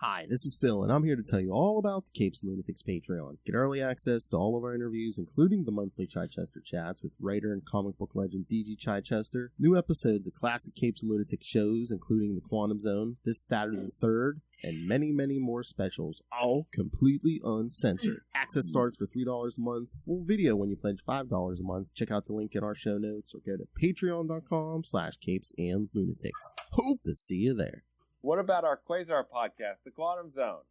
Hi, this is Phil, and I'm here to tell you all about the Capes and Lunatics Patreon. Get early access to all of our interviews, including the monthly Chichester chats with writer and comic book legend D.G. Chichester, new episodes of classic Capes and Lunatics shows, including The Quantum Zone, This, That, or the Third, and many, many more specials, all completely uncensored. Access starts for $3 a month, full video when you pledge $5 a month. Check out the link in our show notes or go to patreon.com/capesandlunatics. Hope to see you there. What about our Quasar podcast, The Quantum Zone?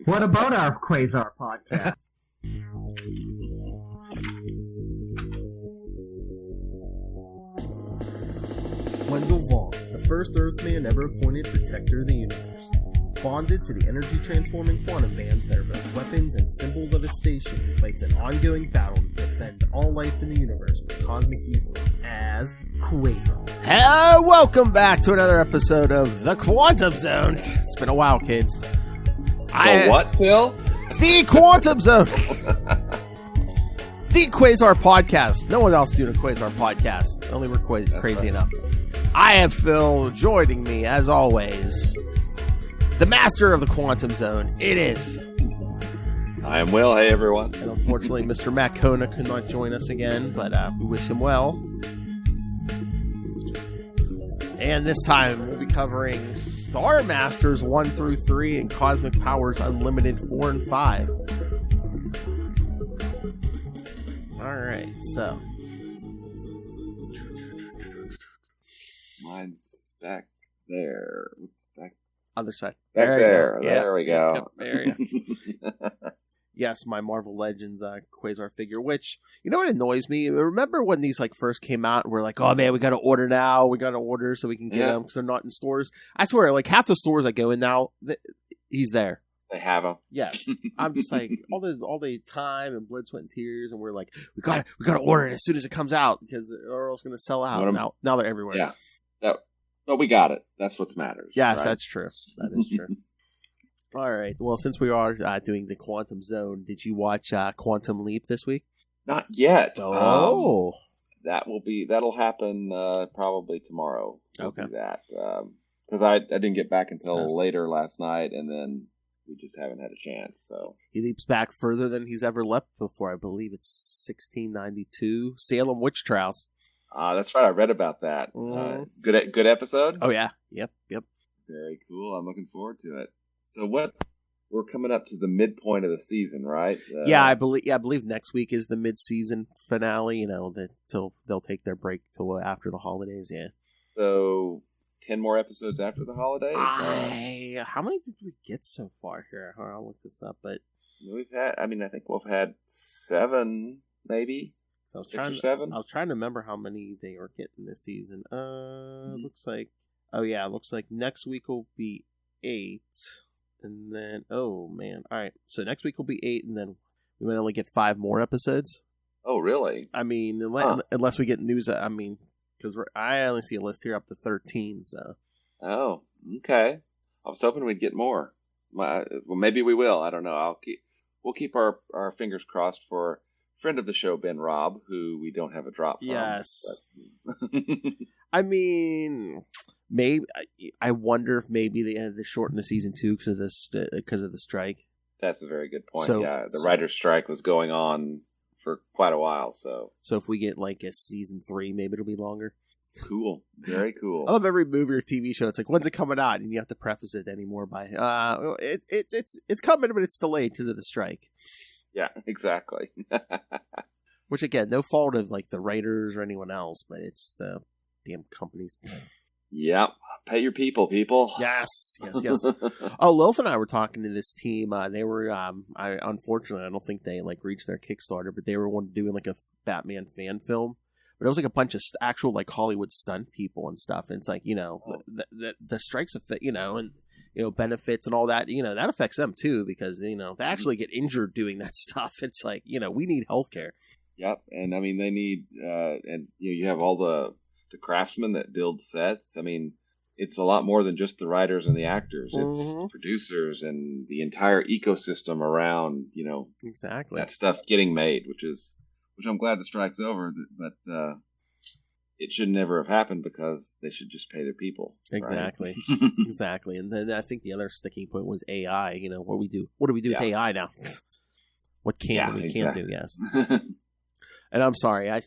What about our Quasar podcast? Wendell Vaughn, the first Earthman ever appointed Protector of the Universe. Bonded to the energy-transforming quantum bands that are both weapons and symbols of his station, he fights an ongoing battle to defend all life in the universe from cosmic evil as Quasar. Hello, welcome back to another episode of The Quantum Zone. It's been a while, kids. What, Phil? The Quantum Zone. The Quasar podcast. No one else doing a Quasar podcast. Only we're crazy enough. I have Phil joining me, as always. The master of the Quantum Zone. It is. I am Will. Hey, everyone. And unfortunately, Mr. Matt Kona could not join us again, but we wish him well. And this time, we'll be covering Starmasters 1 through 3 and Cosmic Powers Unlimited 4 and 5. Alright, so. Mine's back there. What's back? Other side. Back there. Yeah. There we go. Yep, there you go. Yes, my Marvel Legends Quasar figure, which, you know what annoys me? Remember when these first came out and we're like, oh man, we got to order now. We got to order so we can get them because they're not in stores. I swear, half the stores I go in now, he's there. They have them. Yes. I'm just all the time and blood, sweat, and tears, and we're like, we got to order it as soon as it comes out because or else it's going to sell out. Now they're everywhere. Yeah. But we got it. That's what matters. Yes, right? That's true. That is true. All right. Well, since we are doing the Quantum Zone, did you watch Quantum Leap this week? Not yet. Oh. That'll happen probably tomorrow. Okay. Do that because I didn't get back until later last night, and then we just haven't had a chance. So he leaps back further than he's ever leapt before. I believe it's 1692 Salem witch trials. That's right. I read about that. Good episode. Oh yeah. Yep. Very cool. I'm looking forward to it. So we're coming up to the midpoint of the season, right? I believe next week is the mid-season finale. Till they'll take their break till after the holidays. Yeah. So 10 more episodes after the holidays. How many did we get so far here? I'll look this up, but we've had. I think we've had 7, maybe. So 6 or 7. I was trying to remember how many they are getting this season. Looks like next week will be 8. And then, oh man. All right. So next week will be 8, and then we might only get 5 more episodes. Oh, really? Unless we get news. Because I only see a list here up to 13. So. Oh, okay. I was hoping we'd get more. Well, maybe we will. I don't know. We'll keep our fingers crossed for friend of the show, Ben Robb, who we don't have a drop from. Yes. Maybe I wonder if maybe they had to shorten the season 2 because of the strike. That's a very good point. The writer's strike was going on for quite a while. So if we get a season 3, maybe it'll be longer. Cool, very cool. I love every movie or TV show. It's when's it coming out, and you have to preface it anymore by it's coming, but it's delayed because of the strike. Yeah, exactly. Which again, no fault of the writers or anyone else, but it's the damn companies. Yep. Pay your people. Yes. Oh, Lilith and I were talking to this team. They were, unfortunately, I don't think they reached their Kickstarter, but they were doing a Batman fan film. But it was a bunch of actual Hollywood stunt people and stuff. And it's the strikes affect, and benefits and all that. That affects them too because they actually get injured doing that stuff. It's we need healthcare. Yep, and they need, and you have all the craftsmen that build sets. It's a lot more than just the writers and the actors. It's the producers and the entire ecosystem around, exactly that stuff getting made, which I'm glad the strike's over. But it should never have happened because they should just pay their people. Exactly. Right? Exactly. And then I think the other sticking point was AI. You know, what do we do with AI now? What can we can't do, yes. And I'm sorry, I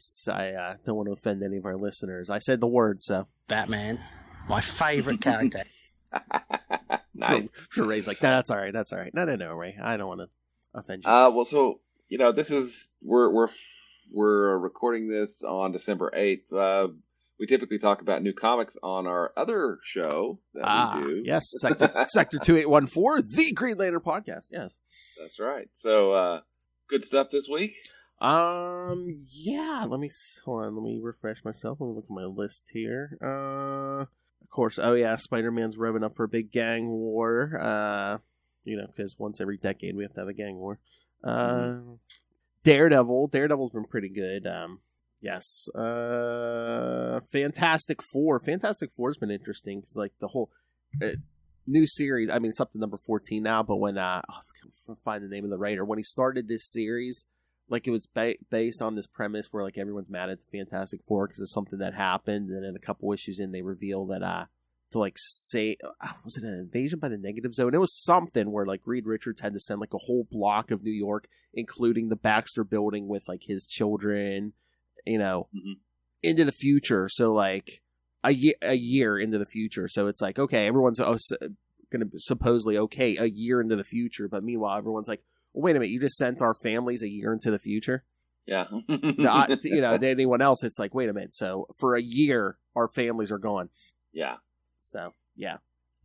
don't want to offend any of our listeners. I said the word, so. Batman, my favorite character. Nice. For Ray's like, that's all right. No, Ray, I don't want to offend you. Well, so, this is, we're recording this on December 8th. We typically talk about new comics on our other show that we do. Yes, Sector 2814, the Green Lantern podcast. Yes. That's right. So, good stuff this week? Yeah, let me refresh myself. Let me look at my list here. Of course, Spider-Man's revving up for a big gang war. Because once every decade we have to have a gang war. Daredevil's been pretty good. Yes. Fantastic Four's been interesting because like the whole new series. I mean, it's up to number 14 now. But when I can't find the name of the writer, when he started this series, like it was based on this premise where like everyone's mad at the Fantastic Four because of something that happened, and then a couple issues in, they reveal that to like say, was it an invasion by the Negative Zone? It was something where like Reed Richards had to send like a whole block of New York, including the Baxter Building with like his children, into the future. So like a year into the future. So it's like, okay, everyone's going to supposedly okay a year into the future, but meanwhile everyone's like, well, wait a minute, you just sent our families a year into the future? Yeah. To anyone else, it's like, wait a minute. So for a year, our families are gone. Yeah. So, yeah.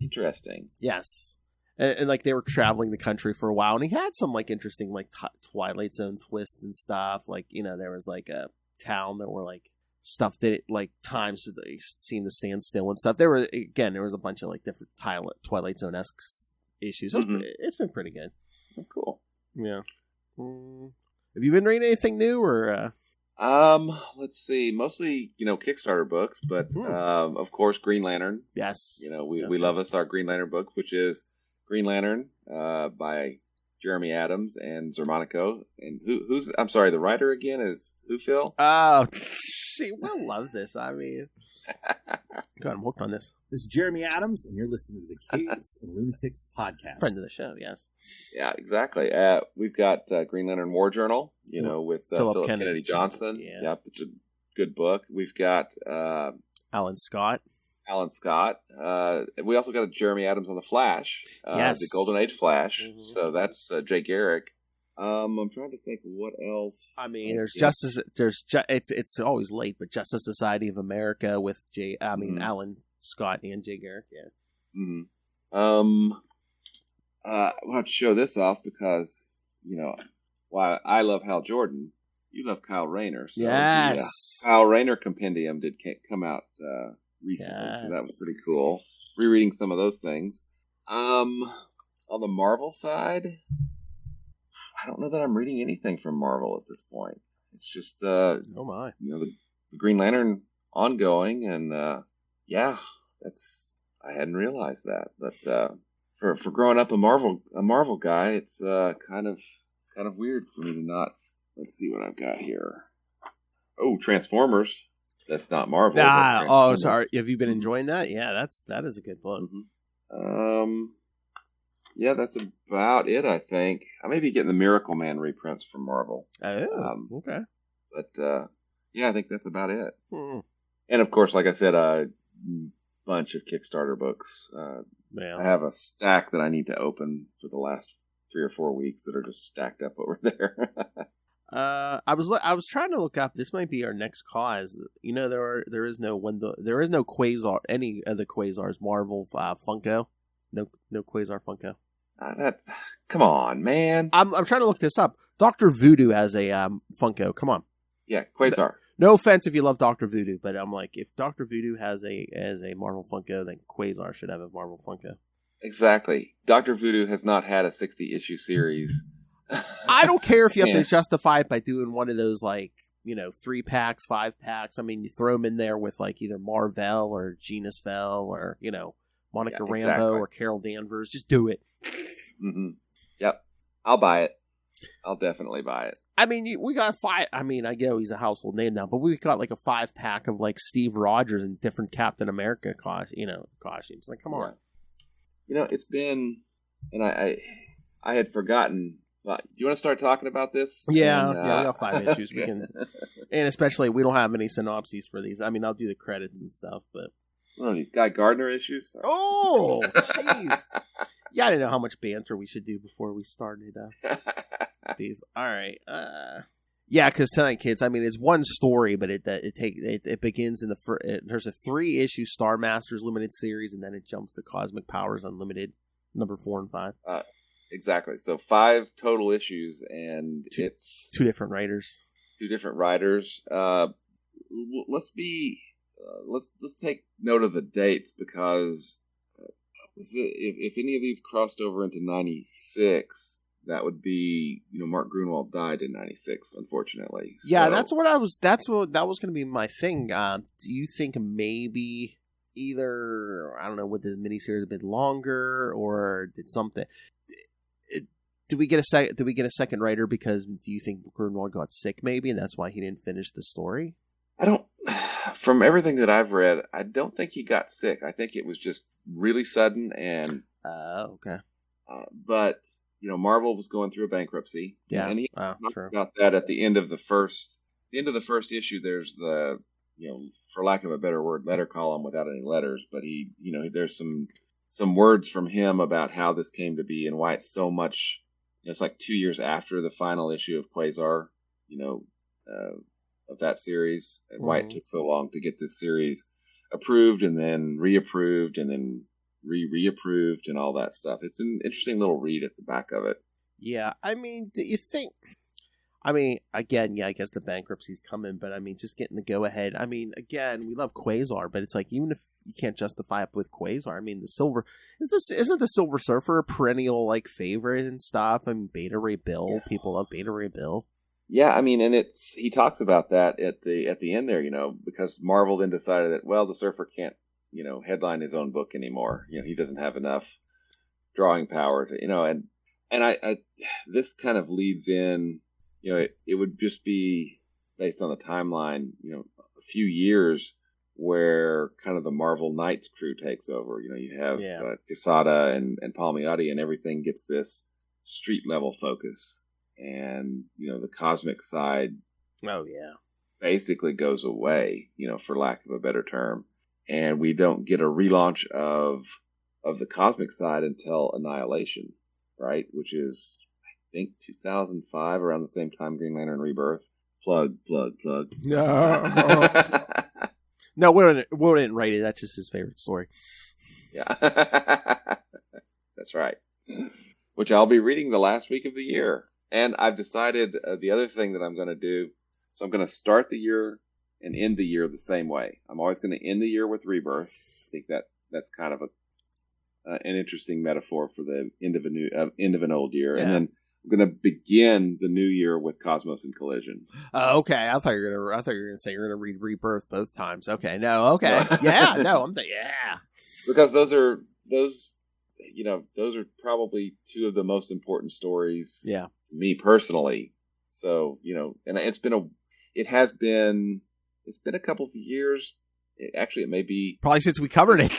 Interesting. Yes. And like they were traveling the country for a while, and he had some like interesting like Twilight Zone twists and stuff. Like, there was like a town that were like stuff that like times they seemed to stand still and stuff. There was a bunch of like different Twilight Zone-esque issues. It's been pretty good. Oh, cool. Yeah. Have you been reading anything new or? Let's see. Mostly, Kickstarter books, but of course, Green Lantern. Yes. We love us our Green Lantern book, which is Green Lantern by Jeremy Adams and Zermanico. And who's? I'm sorry, the writer again is who? Phil? Oh, see, Will loves this. I mean, God, I'm hooked on this. This is Jeremy Adams, and you're listening to the Capes and Lunatics podcast. Friend of the show, yes. Yeah, exactly. We've got Green Lantern War Journal, with Philip Kennedy Johnson. Yeah. Yep, it's a good book. We've got Alan Scott. We also got a Jeremy Adams on the Flash, yes. The Golden Age Flash. Mm-hmm. So that's Jay Garrick. I'm trying to think what else. I mean, it's always late, but Justice Society of America with Alan Scott and Jay Garrick. Yeah. Mm-hmm. We'll have to show this off because while I love Hal Jordan, you love Kyle Rayner. So yes. The Kyle Rayner compendium did come out recently, yes. So that was pretty cool. Rereading some of those things. On the Marvel side, I don't know that I'm reading anything from Marvel at this point. It's just oh my, the Green Lantern ongoing, and I hadn't realized that. But for growing up a Marvel guy, it's kind of weird for me to not. Let's see what I've got here. Oh, Transformers. That's not Marvel. Sorry. Have you been enjoying that? Yeah, that is a good book. Mm-hmm. Yeah, that's about it, I think. I may be getting the Miracle Man reprints from Marvel. Oh, okay. But, I think that's about it. Hmm. And, of course, like I said, a bunch of Kickstarter books. Yeah. I have a stack that I need to open for the last 3 or 4 weeks that are just stacked up over there. I was trying to look up. This might be our next cause. There is no Quasar. Any of the Quasars Marvel Funko. No Quasar Funko. Come on, man. I'm trying to look this up. Dr. Voodoo has a Funko. Come on. Yeah, Quasar. No offense if you love Dr. Voodoo, but I'm like, if Dr. Voodoo has a Marvel Funko, then Quasar should have a Marvel Funko. Exactly. Dr. Voodoo has not had a 60-issue series. I don't care if you have to justify it by doing one of those 3-packs, 5-packs. I mean, you throw them in there with either Marvel or Genus Vell or Monica Rambeau or Carol Danvers. Just do it. Mm-hmm. Yep, I'll buy it. I'll definitely buy it. I mean, we got 5. I mean, I know he's a household name now, but we've got like a 5-pack of like Steve Rogers and different Captain America costumes. Like, come on. It's been, and I had forgotten. Do you want to start talking about this? Yeah, we got 5 issues. We can, and especially we don't have any synopses for these. I mean, I'll do the credits and stuff, but these Guy Gardner issues. Oh, jeez. Yeah, I didn't know how much banter we should do before we started these. All right. Yeah, because tonight, kids, I mean, it's one story, but it begins in there's a 3-issue Starmasters limited series, and then it jumps to Cosmic Powers Unlimited, number 4 and 5. Exactly. So 5 total issues, and it's 2 different writers. 2 different writers. Let's take note of the dates, because if any of these crossed over into 96, that would be, Mark Gruenwald died in 96, unfortunately. Yeah, so, that was going to be my thing. Do you think maybe either, I don't know, would this miniseries have been longer, or did something? Did we get a second writer because do you think Gruenwald got sick maybe, and that's why he didn't finish the story? From everything that I've read, I don't think he got sick. I think it was just really sudden, and okay. But Marvel was going through a bankruptcy. Yeah, and he talked about that at the end of the first issue. There's the for lack of a better word, letter column without any letters. But there's some words from him about how this came to be and why it's so much. It's like 2 years after the final issue of Quasar, of that series, and why it took so long to get this series approved and then reapproved and then reapproved and all that stuff. It's an interesting little read at the back of it. Yeah, I mean, do you think? I mean, again, yeah, I guess the bankruptcy's coming, but I mean, just getting the go ahead. I mean, again, we love Quasar, but it's like even if you can't justify it with Quasar, I mean, isn't the Silver Surfer a perennial like favorite and stuff? I mean, Beta Ray Bill, people love Beta Ray Bill. Yeah, I mean, and he talks about that at the end there, because Marvel then decided that, well, the Surfer can't, headline his own book anymore. He doesn't have enough drawing power to, and I this kind of leads in, it would just be based on the timeline, a few years where kind of the Marvel Knights crew takes over. You have Quesada and Palmiotti, and everything gets this street level focus. And, the cosmic side basically goes away, for lack of a better term. And we don't get a relaunch of the cosmic side until Annihilation, right? Which is, I think, 2005, around the same time Green Lantern Rebirth. Plug. No, Will didn't write it. That's just his favorite story. Yeah. That's right. Which I'll be reading the last week of the year. And I've decided the other thing that I'm going to do, so I'm going to start the year and end the year the same way. I'm always going to end the year with Rebirth. I think that's kind of an interesting metaphor for the end of an old year. Yeah. And then I'm going to begin the new year with Cosmos and Collision. Okay. I thought you were going to say you're going to read Rebirth both times. Okay. No. Okay. Yeah. No. Because those are probably 2 of the most important stories. Yeah. To me personally. So, and it's been a couple of years. It may be probably since we covered it.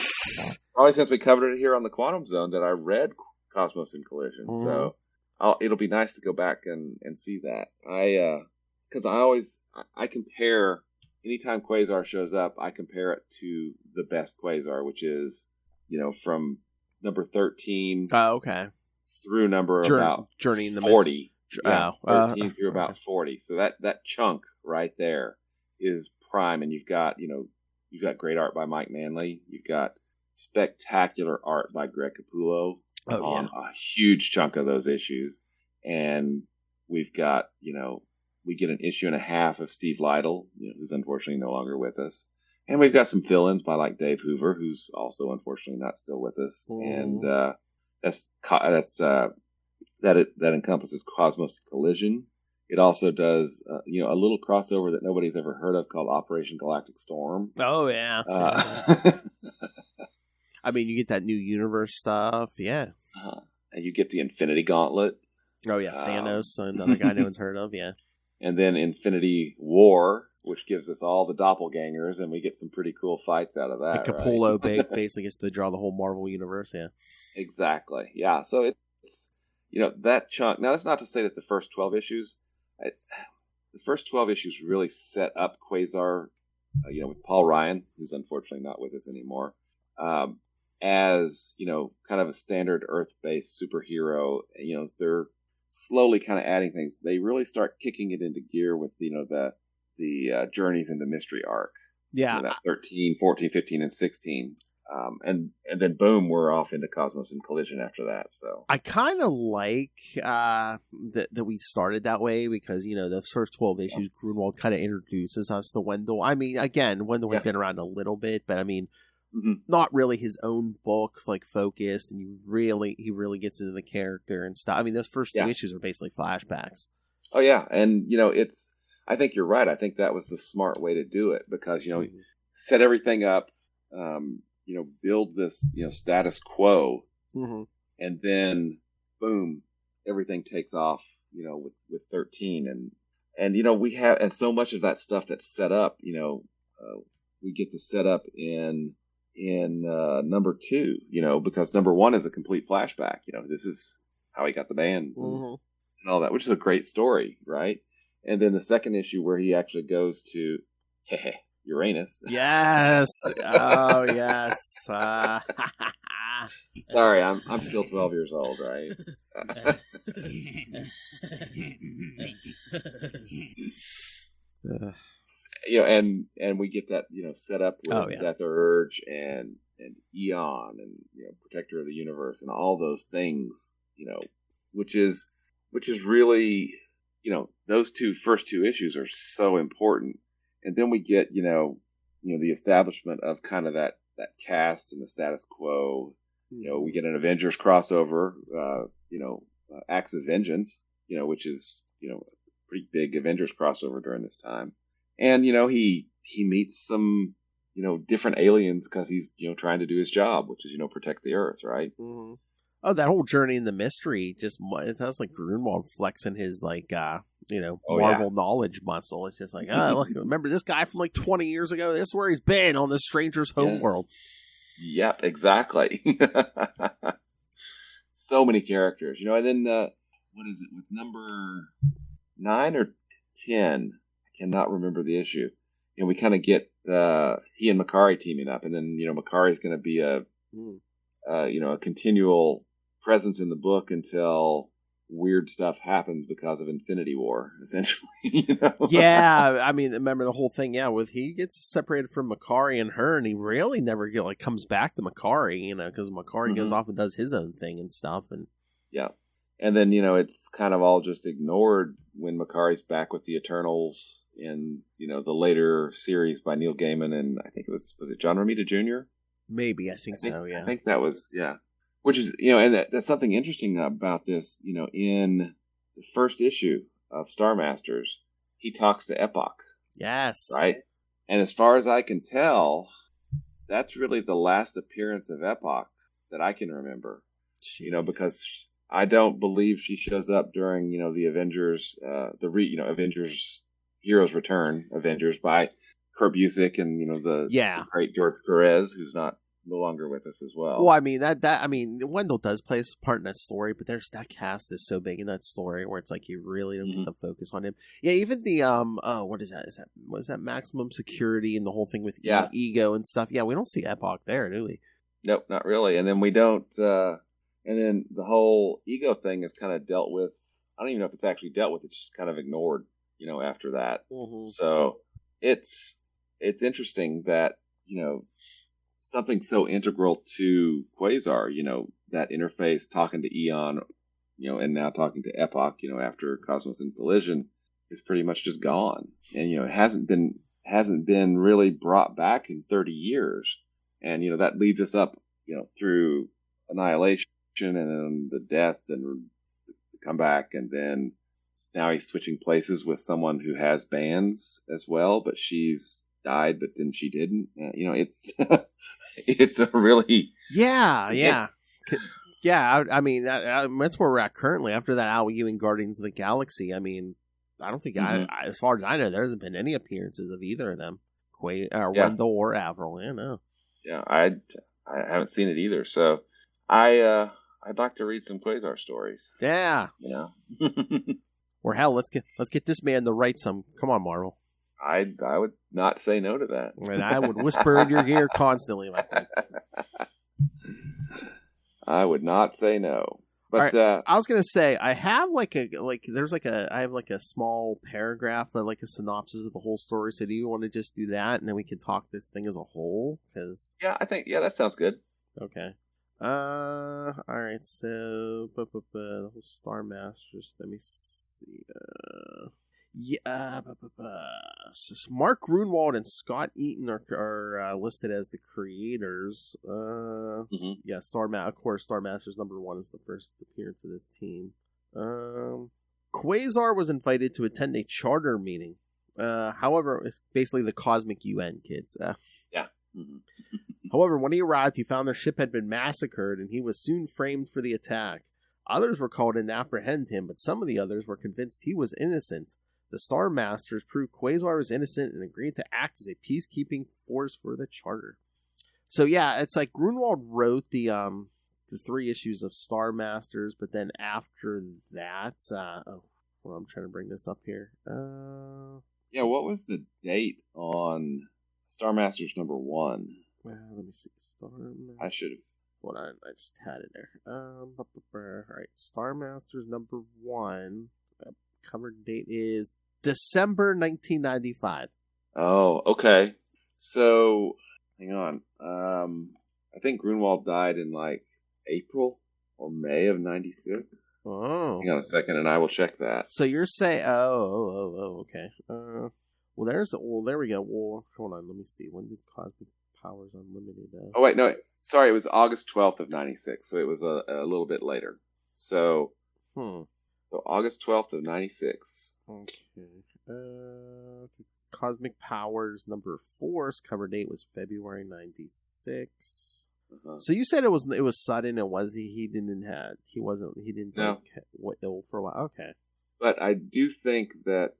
Probably since we covered it here on the Quantum Zone that I read Cosmos and Collision. Mm-hmm. So it'll be nice to go back and see that. Because I compare anytime Quasar shows up, I compare it to the best Quasar, which is from number 13. Okay. Through number about Journey in the 40. 13 through about 40. So that chunk right there is prime, and you've got great art by Mike Manley. You've got spectacular art by Greg Capullo on a huge chunk of those issues. And we've got, we get an issue and a half of Steve Lytle, who's unfortunately no longer with us. And we've got some fill-ins by like Dave Hoover, who's also unfortunately not still with us. And that encompasses Cosmos Collision. It also does, a little crossover that nobody's ever heard of called Operation Galactic Storm. Oh yeah. I mean, you get that new universe stuff, yeah. And you get the Infinity Gauntlet. Oh yeah, Thanos, another guy no one's heard of. Yeah, and then Infinity War, which gives us all the doppelgangers, and we get some pretty cool fights out of that. And Capullo basically gets to draw the whole Marvel universe. Yeah, exactly. Yeah, so it's that chunk. Now that's not to say that the first 12 issues, the first 12 issues really set up Quasar, with Paul Ryan, who's unfortunately not with us anymore, as kind of a standard Earth-based superhero. They're slowly kind of adding things. They really start kicking it into gear with the Journeys into Mystery arc. Yeah, that 13, 14, 15, and 16. And then boom, we're off into Cosmos and Collision after that. So I kind of like that we started that way because the first 12 issues, Gruenwald kind of introduces us to Wendell. I mean, again, Wendell had been around a little bit, but I mean, not really his own book focused, and he really gets into the character and stuff. I mean, those first 2 issues are basically flashbacks. Oh yeah, and I think you're right. I think that was the smart way to do it because set everything up. Build this, status quo, and then boom, everything takes off, with 13, and we have, and so much of that stuff that's set up, we get to set up in number 2, because number 1 is a complete flashback. This is how he got the bands and all that, which is a great story, right? And then the second issue where he actually goes to Uranus. Yes. Oh, yes. Sorry, I'm still 12 years old, right? And we get that set up with Death Urge and Eon and Protector of the Universe and all those things, which is really those first two issues are so important. And then we get, the establishment of kind of that cast and the status quo. We get an Avengers crossover, Acts of Vengeance, which is, a pretty big Avengers crossover during this time. And, he meets some, different aliens because he's, trying to do his job, which is, protect the Earth, right? Mm-hmm. Oh, that whole journey in the mystery, it sounds like Gruenwald flexing his, Marvel knowledge muscle. It's just look, remember this guy from 20 years ago? This is where he's been on this stranger's homeworld. Yep, exactly. So many characters, and then, what is it, with number 9 or 10? I cannot remember the issue. We kind of get he and Makari teaming up, and then, Makari's going to be a continual presence in the book until weird stuff happens because of Infinity War, essentially. Yeah, I mean, remember the whole thing? Yeah, with he gets separated from Makari and her, and he really never comes back to Makari, because Makari goes off and does his own thing and stuff, and and then it's kind of all just ignored when Makari's back with the Eternals in the later series by Neil Gaiman, and I think was it John Romita Jr. Maybe I think so. Yeah, I think that was Which is, and that's something interesting about this, in the first issue of Starmasters, he talks to Epoch. Yes. Right? And as far as I can tell, that's really the last appearance of Epoch that I can remember. Jeez. Because I don't believe she shows up during, the Avengers, Avengers Heroes Return Avengers by Kurt Busiek and, the great George Perez, who's no longer with us as well. Well, I mean, Wendell does play a part in that story, but that cast is so big in that story where it's you really don't get the focus on him. Yeah, even the what is that? What is that Maximum Security and the whole thing with Ego and stuff? Yeah, we don't see Epoch there, do we? Nope, not really. And then we don't. And then the whole Ego thing is kind of dealt with. I don't even know if it's actually dealt with. It's just kind of ignored, after that. Mm-hmm. So it's interesting that something so integral to Quasar, that interface talking to Eon, and now talking to Epoch, after Cosmos and Collision, is pretty much just gone. And, it hasn't been really brought back in 30 years. And, that leads us up, through Annihilation and then the death and the comeback. And then now he's switching places with someone who has bands as well, but she's died, but then she didn't. It's it's a really Yeah, I mean, that's where we're at currently. After that Al Ewing Guardians of the Galaxy, I mean, I don't think, as far as I know, there hasn't been any appearances of either of them, Wendell or Avril. Yeah, no. Yeah, I haven't seen it either, so I'd like to read some Quasar stories. Yeah. You know? Or hell, let's get this man to write some. Come on, Marvel. I would not say no to that. And I would whisper in your ear constantly, my friend. I would not say no. But right, I was gonna say I have I have a small paragraph, like a synopsis of the whole story. So do you want to just do that, and then we can talk this thing as a whole? Because I think that sounds good. Okay. All right. So the whole Starmasters. Let me see. Mark Gruenwald and Scott Eaton are listed as the creators. Yeah, of course, Starmasters #1 is the first appearance of this team. Quasar was invited to attend a charter meeting. However, it's basically the Cosmic UN kids. Yeah. However, when he arrived, he found their ship had been massacred, and he was soon framed for the attack. Others were called in to apprehend him, but some of the others were convinced he was innocent. The Starmasters proved Quasar was innocent and agreed to act as a peacekeeping force for the charter. So yeah, it's like Gruenwald wrote the 3 issues of Starmasters, but then after that, I'm trying to bring this up here. Yeah, what was the date on Starmasters #1? Let me see. I should have. Hold on, I just had it there. All right, Starmasters #1. Cover date is December 1995. Oh, okay. So, hang on. I think Gruenwald died in like April or May of 96. Oh. Hang on a second, and I will check that. So you're saying, okay. There we go. Well, hold on, let me see. When did Cosmic Powers Unlimited? Oh wait, no, sorry, it was August 12th of 96, so it was a little bit later. So, So August 12th of 96. Okay. Cosmic Powers #4's cover date was February 96. So you said it was sudden, and he didn't ill for a while. Okay. But I do think that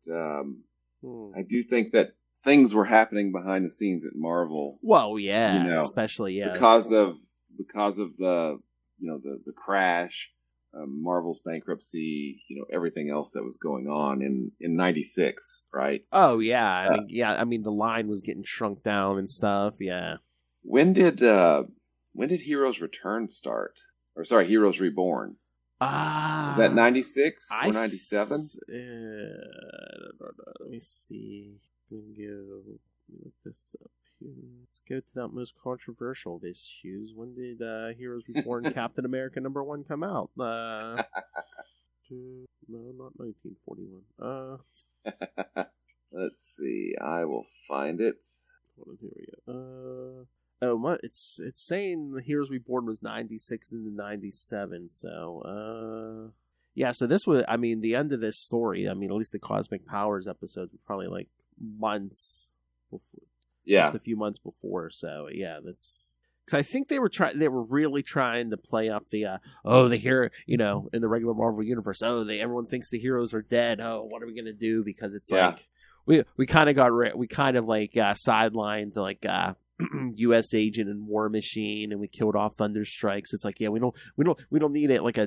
things were happening behind the scenes at Marvel. Well, yeah, especially because of the the crash. Marvel's bankruptcy, everything else that was going on in 96, right? Oh, yeah. I mean, the line was getting shrunk down and stuff, yeah. When did Heroes Return start? Or, sorry, Heroes Reborn? Was that 96 or 97? Let me see. Look this up here. Let's go to that most controversial of issues. When did Heroes Reborn Captain America #1 come out? No, not 1941. Let's see. I will find it. Hold on, here we go. It's saying the Heroes Reborn was 96 into 97. So, yeah. So this was, the end of this story. At least the Cosmic Powers episodes were probably like months before. Yeah, just a few months before. So yeah, that's because I think they were really trying to play up the hero, in the regular Marvel universe. Everyone thinks the heroes are dead. Oh, what are we gonna do? Because it's like we kind of sidelined like U.S. Agent and War Machine, and we killed off Thunderstrikes. It's like, we don't need it like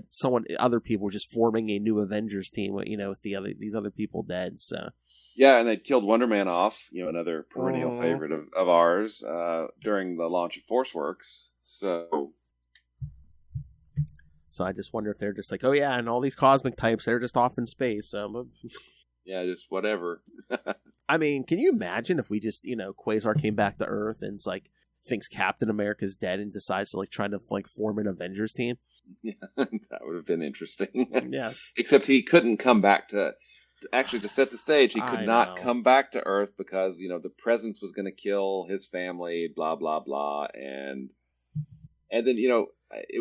other people just forming a new Avengers team. With these other people dead. So. Yeah, and they killed Wonder Man off, another perennial favorite of ours, during the launch of ForceWorks. So I just wonder if they're just like, and all these cosmic types, they're just off in space. Yeah, just whatever. Can you imagine if we just, Quasar came back to Earth and it's like, thinks Captain America's dead and decides to try to form an Avengers team? Yeah, that would have been interesting. Yes. Except he couldn't come back to set the stage, he could not come back to Earth because, the presence was going to kill his family, blah, blah, blah. And then, it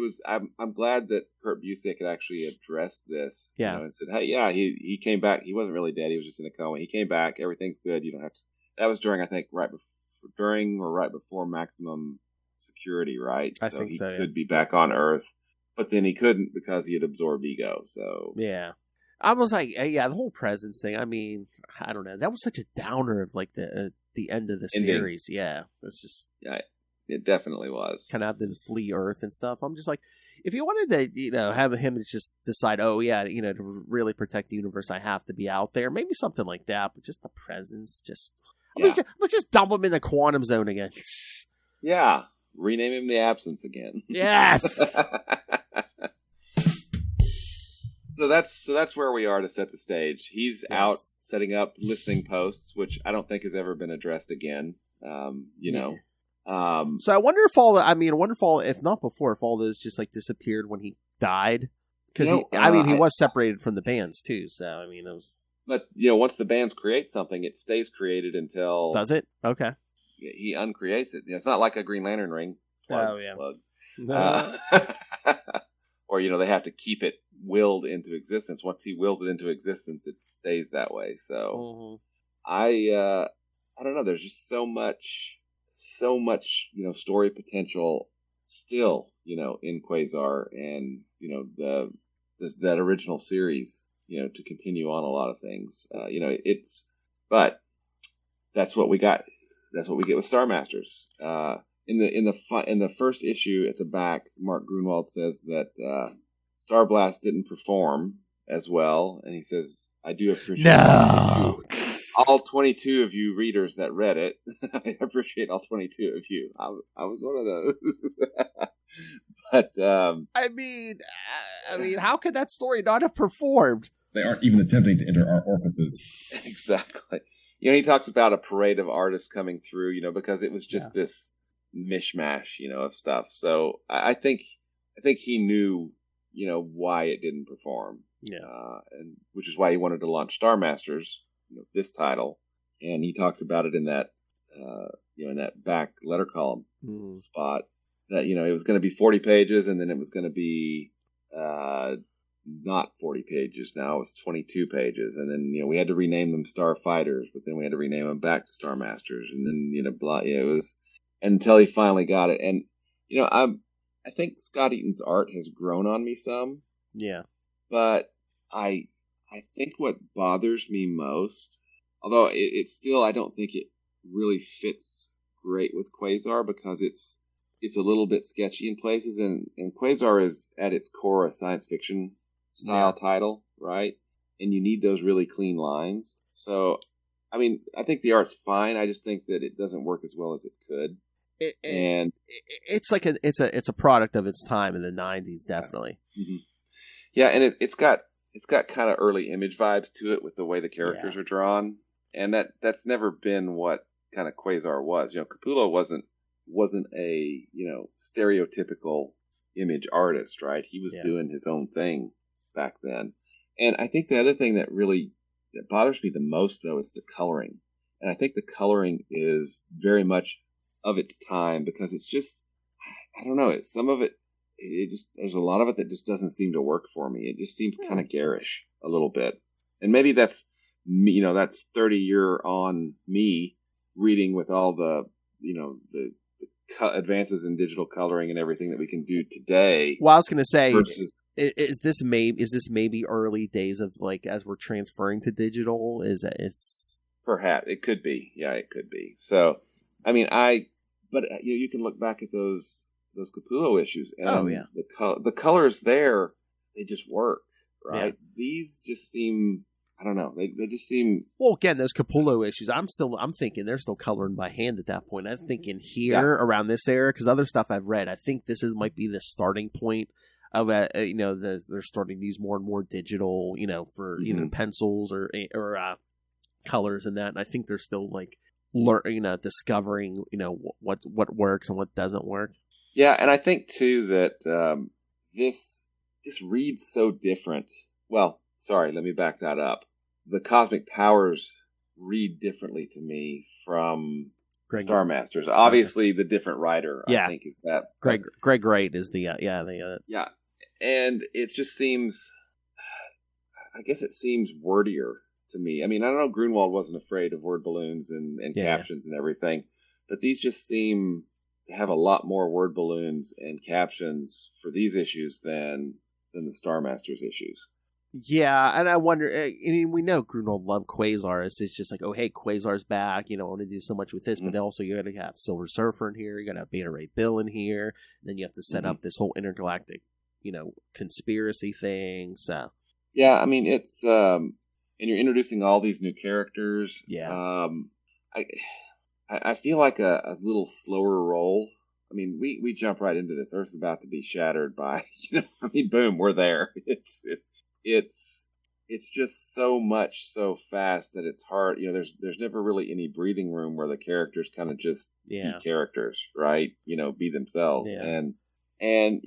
was, I'm glad that Kurt Busiek had actually addressed this, and said, hey, yeah, he came back. He wasn't really dead. He was just in a coma. He came back. Everything's good. You don't have to. That was during, I think, right before maximum security, right? I think so, he could be back on Earth. but then he couldn't because he had absorbed ego. So yeah. I was like, yeah, the whole presence thing. I mean, I don't know. That was such a downer of like the end of the Ending. series. Yeah, it's just it definitely was kind of have to flee Earth and stuff. I'm just like, if you wanted to, have him just decide, oh yeah, to really protect the universe, I have to be out there. Maybe something like that. But just the presence, let's just dump him in the quantum zone again. Yeah, rename him the Absence again. Yes. So that's where we are to set the stage. He's out setting up listening posts, which I don't think has ever been addressed again. So I wonder if if not before, if all those just like disappeared when he died, because he was separated from the bands too. So I mean, it was. But once the bands create something, it stays created until. Does it? Okay. He uncreates it. It's not like a Green Lantern ring. Plug. No. Or they have to keep it willed into existence. Once he wills it into existence, it stays that way. So I don't know. There's just so much story potential still in Quasar, and that original series to continue on a lot of things. But that's what we got. That's what we get with Starmasters. In the first issue at the back, Mark Gruenwald says that Star Blast didn't perform as well, and he says, "I do appreciate all 22 of you readers that read it. I appreciate all 22 of you. I was one of those." But I mean, how could that story not have performed? They aren't even attempting to enter our orifices. Exactly. He talks about a parade of artists coming through, because it was just this mishmash, of stuff. So I think he knew, why it didn't perform. Yeah. And which is why he wanted to launch Starmasters, this title. And he talks about it in that, in that back letter column spot that, it was going to be 40 pages and then it was going to be, not 40 pages now. It was 22 pages. And then, we had to rename them Starfighters, but then we had to rename them back to Starmasters. And then, it was until he finally got it. And, I think Scott Eaton's art has grown on me some. Yeah. But I think what bothers me most, although it's still, I don't think it really fits great with Quasar because it's a little bit sketchy in places. And Quasar is at its core a science fiction style title, right? And you need those really clean lines. So, I think the art's fine. I just think that it doesn't work as well as it could. It's like it's a product of its time in the 90s, definitely. Mm-hmm. Yeah, and it's got kind of early Image vibes to it with the way the characters are drawn, and that's never been what kind of Quasar was. Capullo wasn't a stereotypical Image artist, right? He was doing his own thing back then. And I think the other thing that bothers me the most, though, is the coloring. And I think the coloring is very much of its time because it's just, I don't know, some of it there's a lot of it that just doesn't seem to work for me. It just seems kind of garish a little bit. And maybe that's me, that's 30-year on me reading with all the advances in digital coloring and everything that we can do today. Well, I was going to say, is this maybe early days of like as we're transferring to digital? It's perhaps it could be. Yeah, it could be. So, but you can look back at those Capullo issues, and the colors there, they just work, right? Yeah. These just seem, I don't know, they just seem. Well, again, those Capullo issues, I'm thinking they're still coloring by hand at that point. I'm thinking here around this era, because other stuff I've read, I think this might be the starting point of they're starting to use more and more digital, for pencils or colors and that. And I think they're still like discovering what works and what doesn't work. Yeah, and I think too that this reads so different. Well, sorry, let me back that up. The Cosmic Powers read differently to me from Starmasters. Obviously, the different writer, I think, is that. Greg Wright is the Yeah, and it just seems, I guess it seems wordier to me. I don't know, Gruenwald wasn't afraid of word balloons and captions and everything, but these just seem have a lot more word balloons and captions for these issues than the Starmasters issues. Yeah, and I wonder. I mean, we know Gruenwald loved Quasar. It's just like, oh, hey, Quasar's back. You know, I want to do so much with this, but also you got to have Silver Surfer in here. You got to have Beta Ray Bill in here. And then you have to set up this whole intergalactic, conspiracy thing. So yeah, I mean, it's and you're introducing all these new characters. Yeah, I feel like a little slower roll. I mean, we jump right into this. Earth's about to be shattered by, boom, we're there. It's just so much so fast that it's hard. There's never really any breathing room where the characters kind of just be characters, right? Be themselves. Yeah. And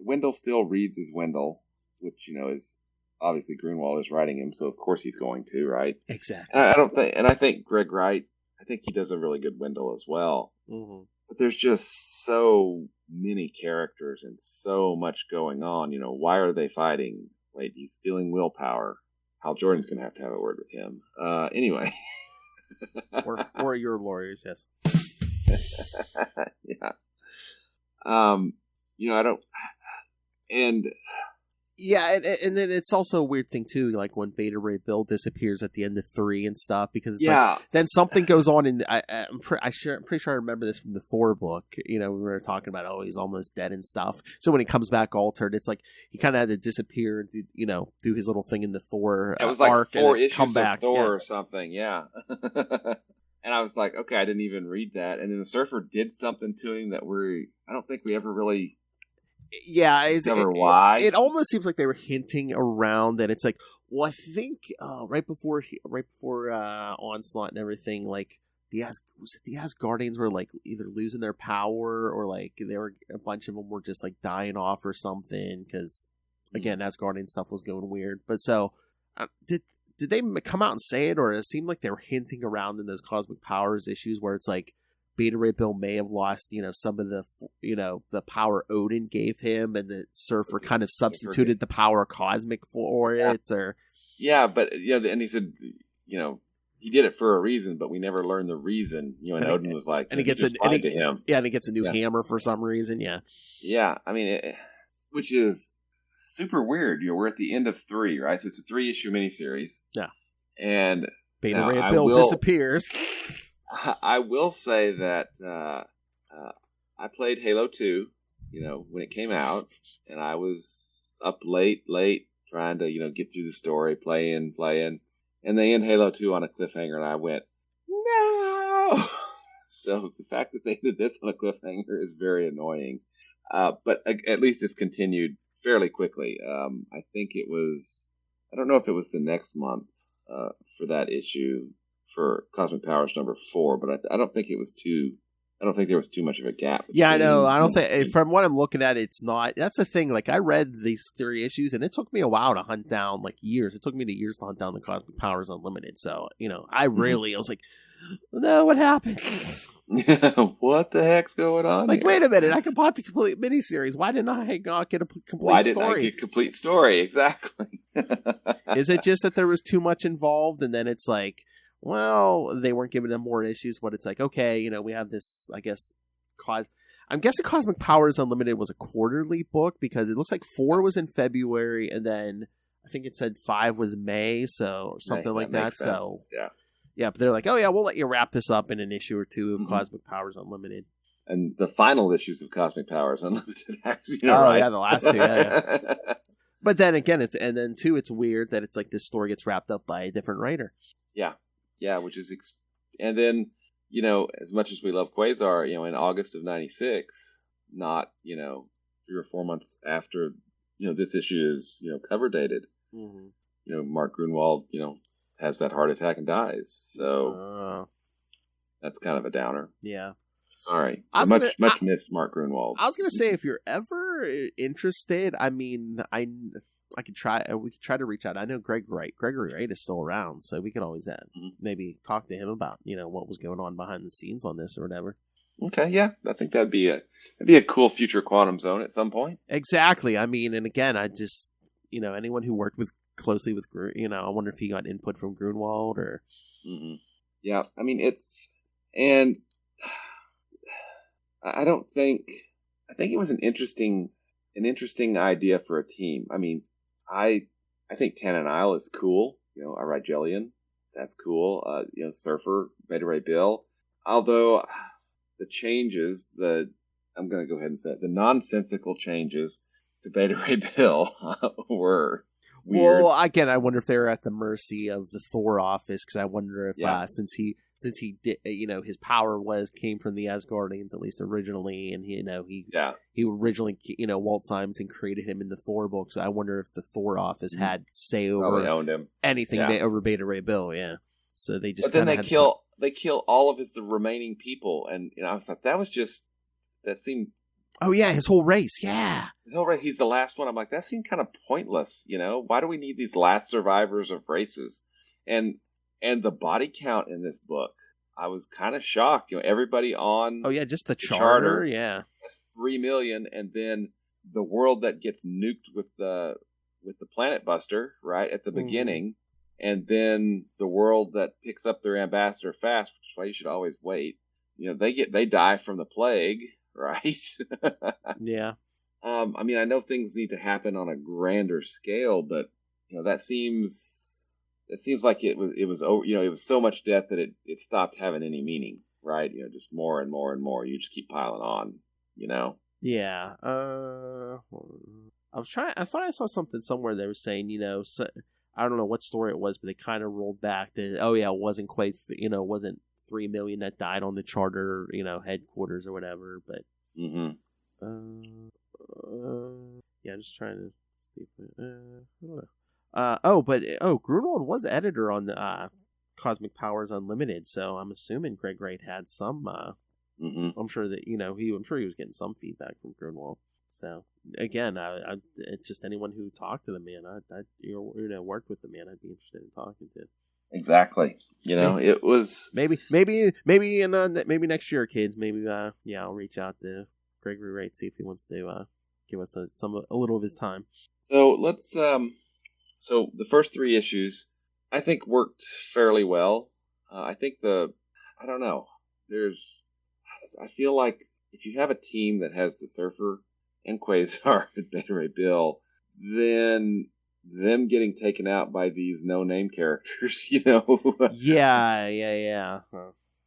Wendell still reads as Wendell, which is obviously Gruenwald is writing him, so of course he's going to, right? Exactly. And I think Greg Wright, I think he does a really good Wendell as well. Mm-hmm. But there's just so many characters and so much going on. Why are they fighting? Wait, he's stealing willpower. Hal Jordan's going to have a word with him. Anyway. or your lawyers, yes. Yeah. I don't... And... Yeah, and then it's also a weird thing, too, like when Beta Ray Bill disappears at the end of 3 and stuff, because it's like, then something goes on, and I'm pretty sure I remember this from the Thor book, we were talking about, oh, he's almost dead and stuff, so when he comes back altered, it's like, he kind of had to disappear, and do his little thing in the Thor it was like arc 4 and issues come back. of Thor or something, yeah. And I was like, okay, I didn't even read that, and then the Surfer did something to him that I don't think we ever really... Yeah, why. It almost seems like they were hinting around that. It's like, well, I think right before Onslaught and everything, like the Asgardians were like either losing their power or like a bunch of them were just like dying off or something because again, Asgardian stuff was going weird. But so did they come out and say it, or it seemed like they were hinting around in those cosmic powers issues where it's like Beta Ray Bill may have lost, some of the, the power Odin gave him, and the Surfer kind of substituted the power cosmic for it, or... Yeah, but, and he said, he did it for a reason, but we never learned the reason, and Odin was like, and he gets to him. Yeah, and he gets a new hammer for some reason, yeah. Yeah, I mean, which is super weird. We're at the end of 3, right? So it's a 3-issue miniseries. Yeah. And... Beta Ray Bill disappears. I will say that I played Halo 2, when it came out, and I was up late, trying to, get through the story, playing, and they end Halo 2 on a cliffhanger, and I went, no! So the fact that they did this on a cliffhanger is very annoying. But at least it's continued fairly quickly. I think it was, I don't know if it was the next month for that issue, for Cosmic Powers number 4, but I don't think it was I don't think there was too much of a gap. Yeah, I know. I don't think, from what I'm looking at, it's not. That's the thing. Like, I read these 3 issues, and it took me a while to hunt down, like years. It took me years to hunt down the Cosmic Powers Unlimited. So, I was like, no, what happened? What the heck's going on? Like, here? wait a minute. I could bought the complete miniseries. Why didn't I not get a complete story? Why didn't I get a complete story? Exactly. Is it just that there was too much involved, and then it's like, well, they weren't giving them more issues, but it's like, okay, we have this, I guess, I'm guessing Cosmic Powers Unlimited was a quarterly book, because it looks like 4 was in February, and then I think it said 5 was May, so or something like that. So yeah, but they're like, oh yeah, we'll let you wrap this up in an issue or 2 of Cosmic Powers Unlimited. And the final issues of Cosmic Powers Unlimited, actually. Right? Yeah, the last 2, yeah. But then again, it's weird that it's like this story gets wrapped up by a different writer. Yeah, which is, and then, as much as we love Quasar, in August of 96, not, 3 or 4 months after, this issue is, cover dated, Mark Gruenwald, has that heart attack and dies. So that's kind of a downer. Yeah. Sorry. Much missed Mark Gruenwald. I was going to say, if you're ever interested, I mean, we could try to reach out. I know Gregory Wright is still around, so we could always maybe talk to him about, what was going on behind the scenes on this or whatever. Okay, yeah. I think that'd be a cool future Quantum Zone at some point. Exactly. I mean, and again, I just, anyone who worked closely with, I wonder if he got input from Gruenwald or... Yeah, I mean, and I don't think. I think it was an interesting idea for a team. I mean, I think Tan Isle is cool. I ride Jillian. That's cool. Surfer, Beta Ray Bill. Although the changes, I'm going to go ahead and say it, the nonsensical changes to Beta Ray Bill were weird. Well, again, I wonder if they're at the mercy of the Thor office, because I wonder if since he did, his power came from the Asgardians, at least originally, and he originally, Walt Simonson created him in the Thor books. I wonder if the Thor office had say over owned him. Anything over Beta Ray Bill. Yeah, so they just. But then they kill all of the remaining people, and I thought that seemed. Oh yeah, his whole race. Yeah, his whole race. He's the last one. I'm like, that seemed kind of pointless. Why do we need these last survivors of races? And the body count in this book, I was kind of shocked. Everybody on. Oh yeah, just the charter. Yeah, that's 3 million, and then the world that gets nuked with the Planet Buster right at the beginning, and then the world that picks up their ambassador fast, which is why you should always wait. They die from the plague. Right. Yeah. I mean, I know things need to happen on a grander scale, but that seems like it was so much death that it stopped having any meaning, right? Just more and more and more. You just keep piling on, Yeah. I thought I saw something somewhere that was saying, I don't know what story it was, but they kind of rolled back that, it wasn't quite, wasn't 3 million that died on the charter, headquarters or whatever, but I'm just trying to see if Gruenwald was editor on the Cosmic Powers Unlimited, so I'm assuming Greg Wright had some I'm sure that I'm sure he was getting some feedback from Gruenwald. So again, it's just anyone who talked to the man, I worked with the man, I'd be interested in talking to. Exactly. It was maybe next year, kids. Maybe I'll reach out to Gregory Wright, see if he wants to give us a little of his time. So let's so the first 3 issues I think worked fairly well. I think I don't know. I feel like if you have a team that has the Surfer and Quasar and Beta Ray Bill, then them getting taken out by these no-name characters, Yeah.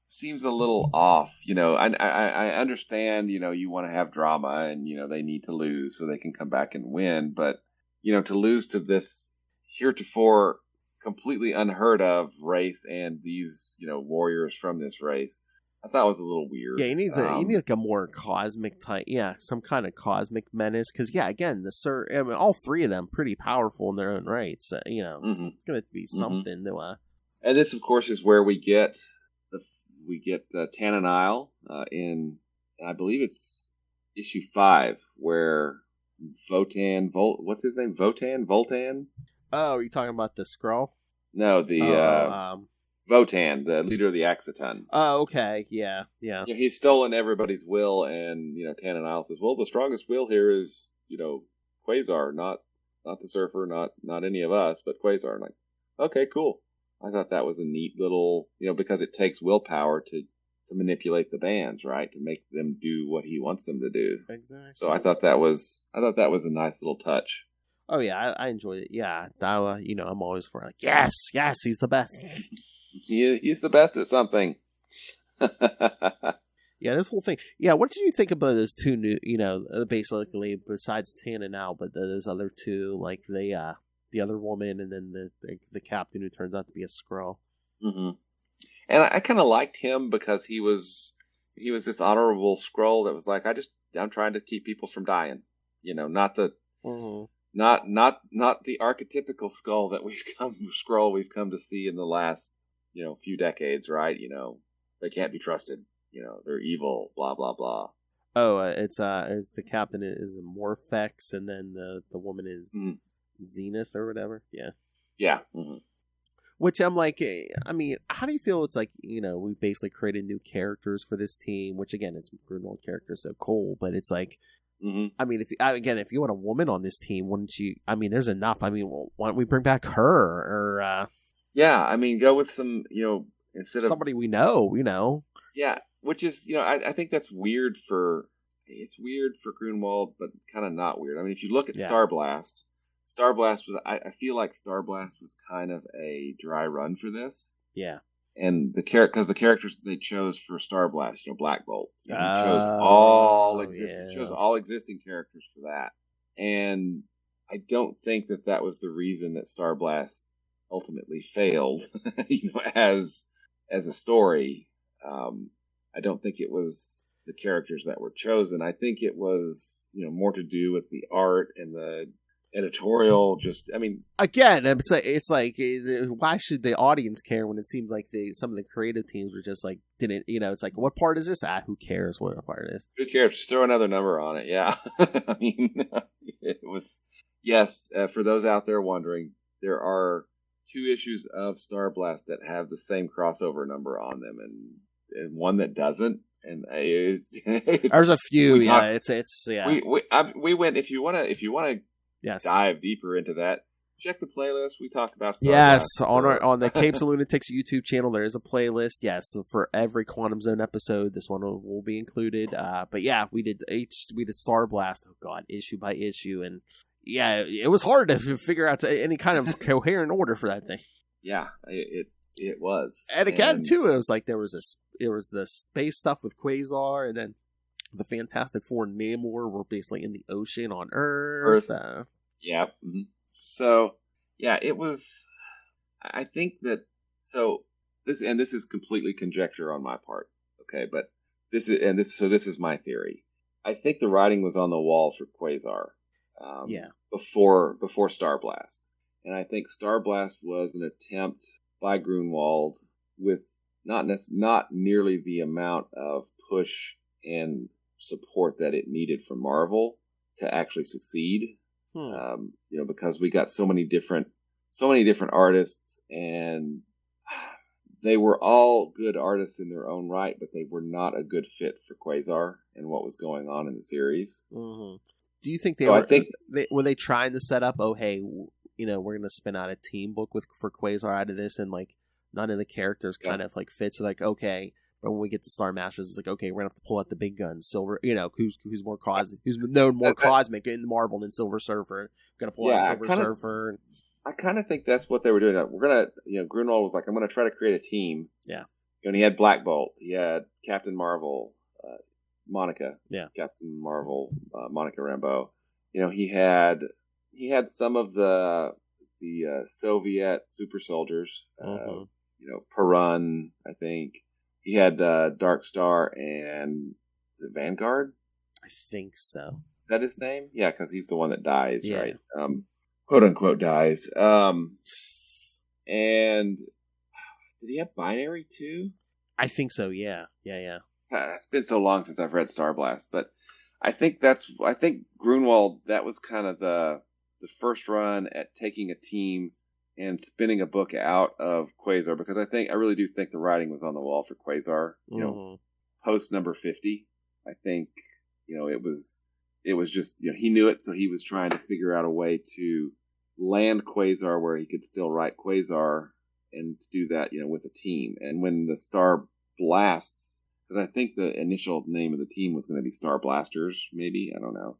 Seems a little off, I understand, you want to have drama and, they need to lose so they can come back and win. But, to lose to this heretofore completely unheard of race and these, warriors from this race, I thought it was a little weird. Yeah, you need like a more cosmic type. Yeah, some kind of cosmic menace. Because again, all 3 of them pretty powerful in their own right. So it's going to be something to. And this, of course, is where we get Tan Isle in, I believe it's issue 5, where what's his name? Voltan. Oh, are you talking about the Skrull? No, the. Votan, the leader of the Axiton. Oh, okay. Yeah. He's stolen everybody's will, and, Tan Isle says, well, the strongest will here is, Quasar, not the Surfer, not any of us, but Quasar. I'm like, okay, cool. I thought that was a neat little, because it takes willpower to manipulate the bands, right? To make them do what he wants them to do. Exactly. So I thought that was a nice little touch. Oh, yeah, I enjoyed it. Yeah, I'm always for like, yes, he's the best. He's the best at something. Yeah, this whole thing. Yeah, what did you think about those 2 new, basically besides Tan and Al, but those other 2, like the other woman and then the captain who turns out to be a Skrull. Mm-hmm. And I kind of liked him because he was this honorable Skrull that was like, I'm trying to keep people from dying. Not the not the archetypical Skrull we've come to see in the last few decades, right? They can't be trusted. They're evil. Blah blah blah. Oh, it's the captain is Morphex, and then the woman is Zenith or whatever. Yeah. Yeah. Mm-hmm. Which I'm like, I mean, how do you feel? It's like we basically created new characters for this team. Which again, it's Gruenwald characters, so cool. But it's like, I mean, if you want a woman on this team, wouldn't you? I mean, there's enough. I mean, why don't we bring back her or? Yeah, I mean, go with some, instead of somebody we know, Yeah, which is, I think that's weird it's weird for Gruenwald, but kind of not weird. I mean, if you look at Starblast was, I feel like Starblast was kind of a dry run for this. Yeah. And because the characters they chose for Starblast, Black Bolt, chose all existing characters for that. And I don't think that was the reason that Starblast ultimately failed, as a story. I don't think it was the characters that were chosen. I think it was, more to do with the art and the editorial. Again, it's like why should the audience care when it seems like some of the creative teams were just like didn't, it's like, what part is this? Who cares what part it is? Who cares? Just throw another number on it. Yeah. I mean, it was, yes, for those out there wondering, there are 2 issues of Starblast that have the same crossover number on them, and one that doesn't. And there's a few. We went. If you want to dive deeper into that, check the playlist. We talk about Starblast. Yes, on the Capes and Lunatics YouTube channel, there is a playlist. Yes, so for every Quantum Zone episode, this one will be included. But yeah, we did Starblast. Oh God, issue by issue, and yeah, it was hard to figure out any kind of coherent order for that thing. Yeah, it was. And again, too, it was like there was the space stuff with Quasar, and then the Fantastic Four and Namor were basically in the ocean on Earth. Yeah. Mm-hmm. So, yeah, it was. I think that. So this is completely conjecture on my part. Okay, but this is my theory. I think the writing was on the wall for Quasar. Before Starblast, and I think Starblast was an attempt by Gruenwald with not nearly the amount of push and support that it needed from Marvel to actually succeed. Because we got so many different artists, and they were all good artists in their own right, but they were not a good fit for Quasar and what was going on in the series. Mm-hmm. Do you think were they trying to set up? Oh, hey, we're going to spin out a team book for Quasar out of this, and like none of the characters kind of like fit. So like, okay, but when we get to Starmasters, it's like, okay, we're gonna have to pull out the big guns. Silver, who's more cosmic, who's known more cosmic in Marvel than Silver Surfer. We're gonna pull out Silver Surfer. I kind of think that's what they were doing. We're gonna, Gruenwald was like, I'm gonna try to create a team. Yeah. And he had Black Bolt, he had Captain Marvel, Monica. Yeah. Captain Marvel, Monica Rambeau. He had some of the Soviet super soldiers. Perun, I think. He had Dark Star and the Vanguard. I think so. Is that his name? Yeah, because he's the one that dies, right? Quote unquote dies. And did he have Binary too? I think so. Yeah. It's been so long since I've read Starblast, but I think Gruenwald, that was kind of the first run at taking a team and spinning a book out of Quasar, because I really do think the writing was on the wall for Quasar. Post number 50, I think it was just he knew it, so he was trying to figure out a way to land Quasar where he could still write Quasar, and to do that with a team. And when the Starblast, because I think the initial name of the team was going to be Starblasters, maybe, I don't know.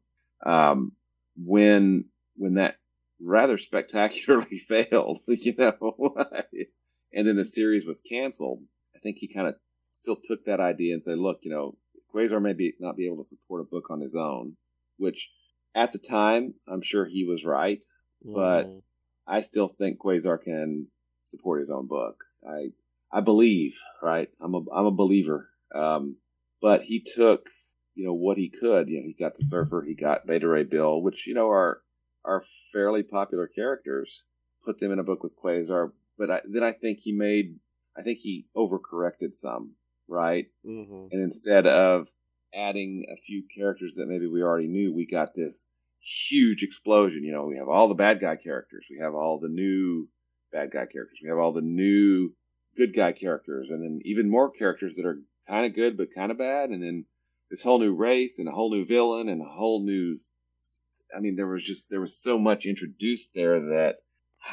When that rather spectacularly failed, and then the series was canceled, I think he kind of still took that idea and said, look, Quasar may not be able to support a book on his own, which at the time, I'm sure he was right, but I still think Quasar can support his own book. I believe, right? I'm a believer. But he took, what he could. He got the Surfer, he got Beta Ray Bill, which, are fairly popular characters, put them in a book with Quasar. But then I think he overcorrected some, right? Mm-hmm. And instead of adding a few characters that maybe we already knew, we got this huge explosion. We have all the bad guy characters. We have all the new bad guy characters. We have all the new good guy characters. And then even more characters that are kind of good but kind of bad. And then this whole new race and a whole new villain and a whole new... there was so much introduced there that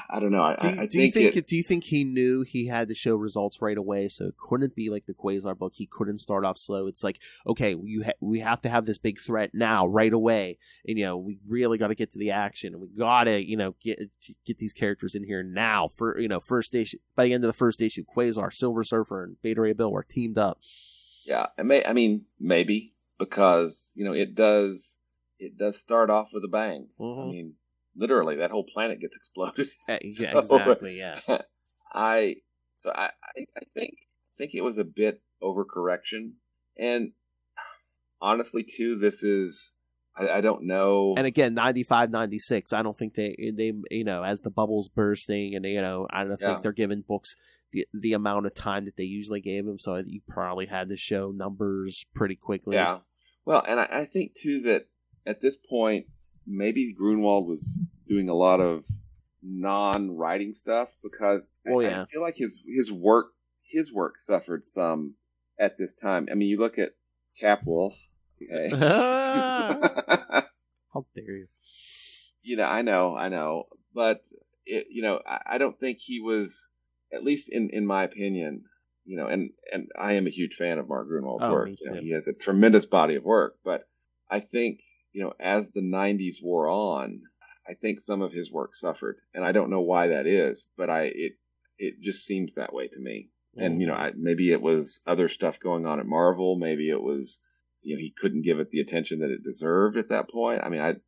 I don't know. Do you think he knew he had to show results right away, so it couldn't be like the Quasar book? He couldn't start off slow. It's like, okay, we have to have this big threat now, right away, and we really got to get to the action, and we got to get these characters in here now. For first issue, by the end of the first issue, Quasar, Silver Surfer, and Beta Ray Bill were teamed up. Yeah, maybe because it does start off with a bang. Mm-hmm. Literally, that whole planet gets exploded. Yeah, exactly. Yeah. I think it was a bit overcorrection, and honestly, too, this is I don't know. And again, 95, 96, I don't think they as the bubbles bursting, and I don't think they're giving books the amount of time that they usually gave them. So you probably had to show numbers pretty quickly. Yeah. Well, and I think too that at this point, maybe Gruenwald was doing a lot of non-writing stuff because I feel like his work suffered some at this time. You look at Capwolf. Okay. How dare you? I know, but I don't think he was, at least in my opinion. And I am a huge fan of Mark Gruenwald's work. He has a tremendous body of work, but I think. As the 90s wore on, I think some of his work suffered, and I don't know why that is, but it just seems that way to me. And maybe it was other stuff going on at Marvel. Maybe it was he couldn't give it the attention that it deserved at that point. I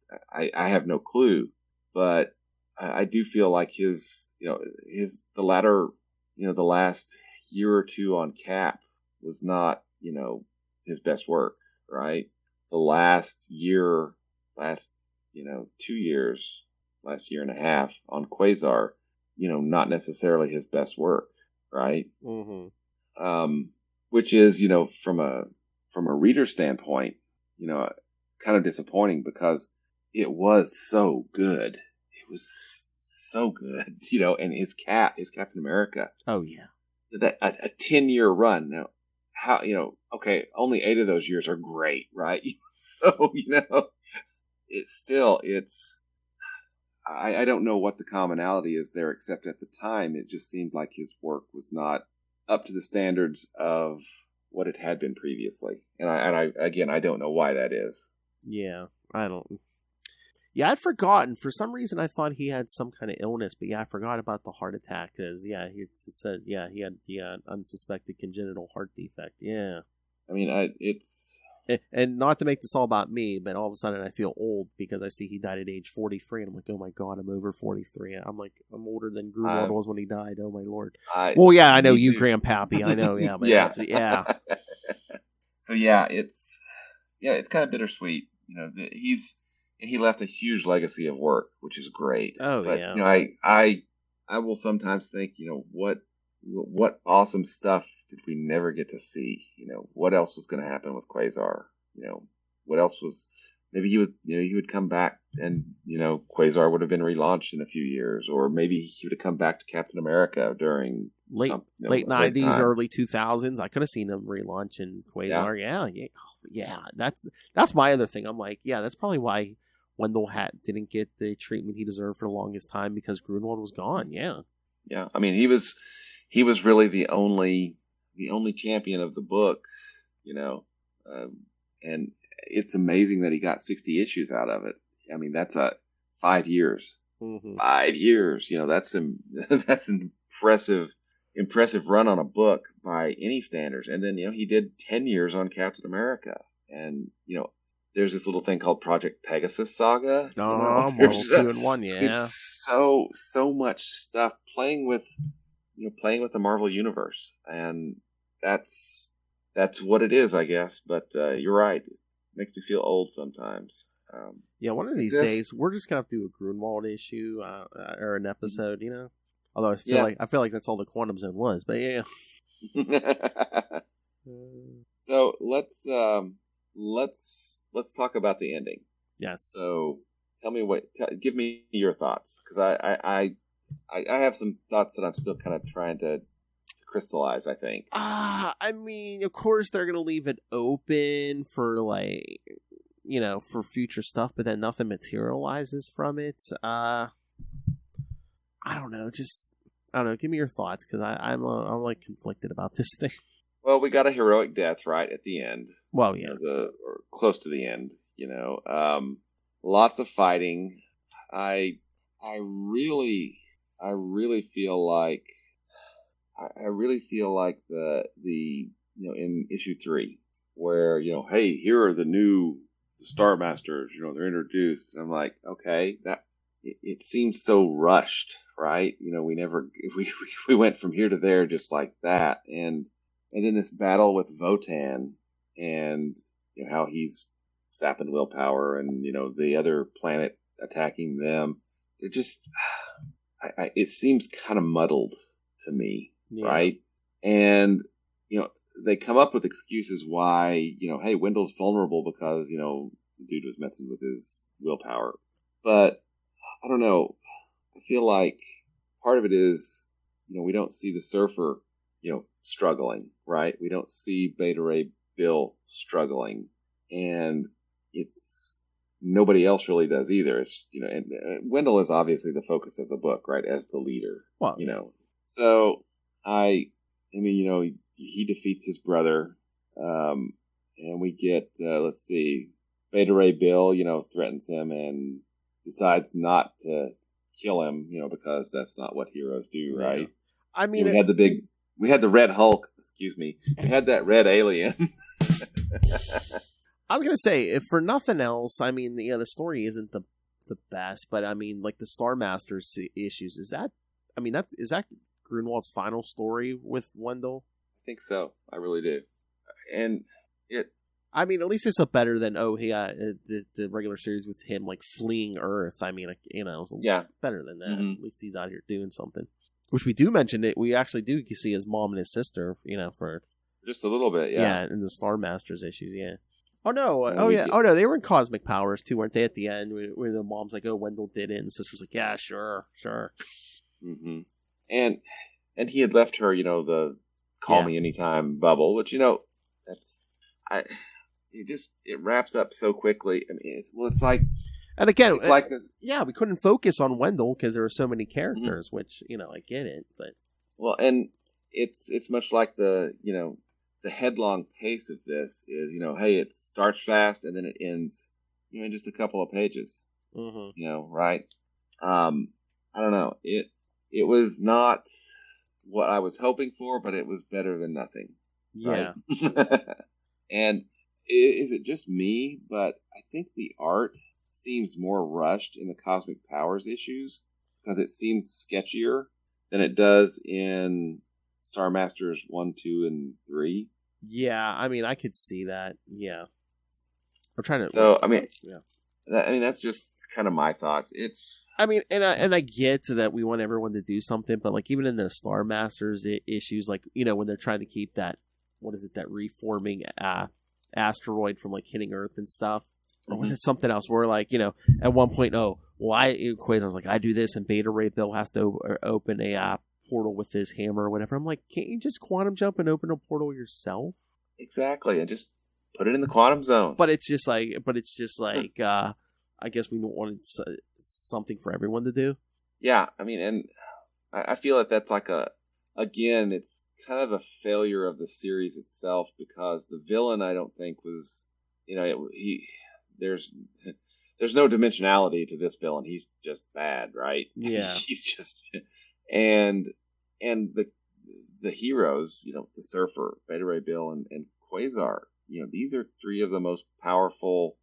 have no clue, but I do feel like the last year or two on Cap was not his best work, right? The last 2 years, last year and a half on Quasar, not necessarily his best work, right? Mm-hmm. Which is, from a reader standpoint, kind of disappointing because it was so good. It was so good, and his Captain America. Oh yeah. That a 10-year run. Now, how, okay, only 8 of those years are great, right? So, I don't know what the commonality is there, except at the time, it just seemed like his work was not up to the standards of what it had been previously. And I don't know why that is. Yeah, I don't. Yeah, I'd forgotten. For some reason, I thought he had some kind of illness, but I forgot about the heart attack. Because it said he had the unsuspected congenital heart defect. Yeah, it's. And not to make this all about me, but all of a sudden I feel old because I see he died at age 43, and I'm like, oh my god, I'm over 43. I'm older than Gruenwald was when he died. Oh my lord. I know you, Grandpappy. I know, yeah, but yeah. So it's kind of bittersweet. He left a huge legacy of work, which is great. Oh, but, yeah. I will sometimes think, what awesome stuff did we never get to see? What else was going to happen with Quasar? What else was, maybe he would come back and, Quasar would have been relaunched in a few years, or maybe he would have come back to Captain America during late 90s, early 2000s. I could have seen him relaunch in Quasar. Yeah. That's my other thing. I'm like, that's probably why Wendell didn't get the treatment he deserved for the longest time, because Gruenwald was gone. Yeah. Yeah. He was really the only champion of the book, and it's amazing that he got 60 issues out of it. That's 5 years. Mm-hmm. 5 years. That's an impressive run on a book by any standards. And then, he did 10 years on Captain America. And, there's this little thing called Project Pegasus Saga. Oh, Marvel 2 and 1, yeah. It's so much stuff playing with the Marvel Universe. And that's what it is, I guess. But you're right. It makes me feel old sometimes. One of these days, we're just going to have to do a Gruenwald issue or an episode, Although I feel like that's all the Quantum Zone was, but yeah. So let's talk about the ending. Yes. So tell me give me your thoughts, because I have some thoughts that I'm still kind of trying to crystallize, I think. Of course they're going to leave it open for for future stuff, but then nothing materializes from it. I don't know. Just I don't know. Give me your thoughts because I'm like conflicted about this thing. Well, we got a heroic death right at the end. Well, yeah, or close to the end. Lots of fighting. I really feel like the in issue 3 where hey, here are the new Starmasters. They're introduced, and I'm like, okay, that it seems so rushed, right? We went from here to there just like that, and then this battle with Votan, and how he's sapping willpower, and the other planet attacking them. They're just, it seems kind of muddled to me, right? And they come up with excuses why hey, Wendell's vulnerable because the dude was messing with his willpower, but I don't know. I feel like part of it is we don't see the Surfer struggling, right? We don't see Beta Ray Bill struggling, and it's nobody else really does either. It's and Wendell is obviously the focus of the book, right, as the leader. Well, so I mean he defeats his brother, and we get let's see, Beta Ray Bill threatens him and decides not to kill him, because that's not what heroes do, right? I mean, we had the Red Hulk. Excuse me. We had that red alien. I was gonna say, if for nothing else, I mean, the story isn't the best, but I mean, like the Starmasters issues, is that Gruenwald's final story with Wendell? I think so. I really do. And I mean, at least it's better than the regular series with him like fleeing Earth. I mean, it's better than that. Mm-hmm. At least he's out here doing something. Which we do mention it. We actually do see his mom and his sister. For just a little bit, yeah. Yeah, in the Starmasters issues, yeah. Oh no! Oh no! They were in Cosmic Powers too, weren't they? At the end, where the mom's like, "Oh, Wendell did it," and the sister's like, "Yeah, sure." Mm-hmm. And he had left her, the call me anytime bubble, which it wraps up so quickly. I mean, it's like, and again, it's like this, we couldn't focus on Wendell because there were so many characters, which I get it, but and it's much like the headlong pace of this is, hey, it starts fast and then it ends, in just a couple of pages, right? I don't know. It was not what I was hoping for, but it was better than nothing. Yeah. Right? And is it just me? But I think the art seems more rushed in the Cosmic Powers issues because it seems sketchier than it does in Starmasters 1, 2, and 3. Yeah, I mean, I could see that. Yeah. I'm trying to... So, I mean, that's just kind of my thoughts. I mean, and I get that we want everyone to do something, but like even in the Starmasters issues, like, when they're trying to keep that, that reforming asteroid from like hitting Earth and stuff, or was it something else where like, at one point, Quasar's like, I do this, and Beta Ray Bill has to open a portal with his hammer or whatever. I'm like, can't you just quantum jump and open a portal yourself? Exactly, and just put it in the quantum zone. But it's just like, I guess we wanted something for everyone to do. Yeah, I mean, and I feel like that's like again, it's kind of a failure of the series itself, because the villain, I don't think, was, there's no dimensionality to this villain. He's just bad, right? Yeah. He's just, and the heroes, the Surfer, Beta Ray Bill, and Quasar, these are three of the most powerful,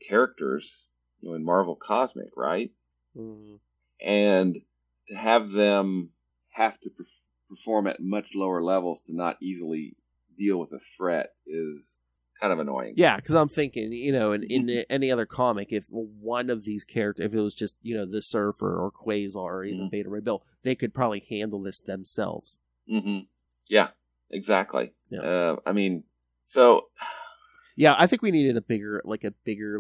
characters, in Marvel Cosmic, right? Mm. And to have them have to perform at much lower levels to not easily deal with a threat is kind of annoying. Yeah, because I'm thinking, in any other comic, if one of these characters, if it was just, the Surfer or Quasar or even Beta Ray Bill, they could probably handle this themselves. Mm-hmm. Yeah, exactly. Yeah. I mean, so... Yeah, I think we needed a bigger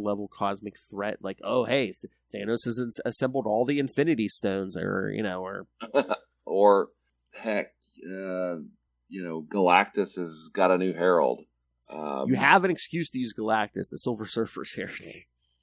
level cosmic threat. Like, oh, hey, Thanos has assembled all the Infinity Stones, or or heck, Galactus has got a new herald. You have an excuse to use Galactus. The Silver Surfer's here.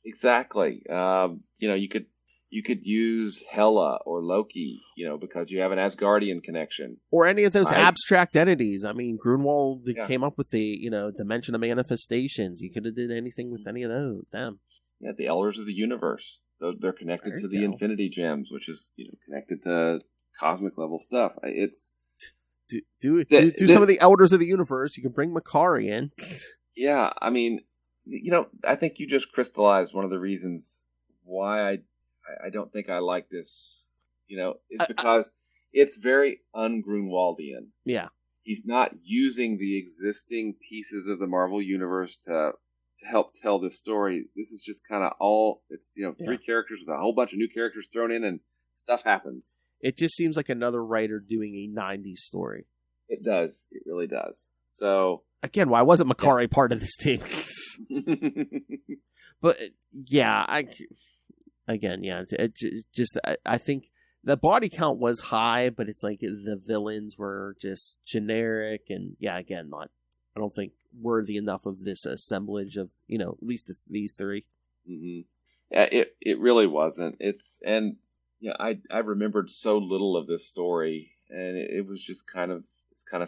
Exactly. You could You could use Hela or Loki, because you have an Asgardian connection. Or any of those abstract entities. I mean, Gruenwald came up with the, Dimension of Manifestations. You could have did anything with any of them. Yeah, the Elders of the Universe. They're connected to the Infinity Gems, which is, connected to cosmic level stuff. It's... Do some of the Elders of the Universe. You can bring Makari in. Yeah, I mean, I think you just crystallized one of the reasons why I don't think I like this, is because it's very un-Gruenwaldian. Yeah. He's not using the existing pieces of the Marvel Universe to help tell this story. This is just kind of it's, 3 characters with a whole bunch of new characters thrown in and stuff happens. It just seems like another writer doing a 90s story. It does. It really does. So... Again, why wasn't Makari part of this team? But, yeah, I think the body count was high, but it's like the villains were just generic and, I don't think worthy enough of this assemblage of, at least these 3. Mm-hmm. Yeah, it really wasn't. I remembered so little of this story, and it was just kind of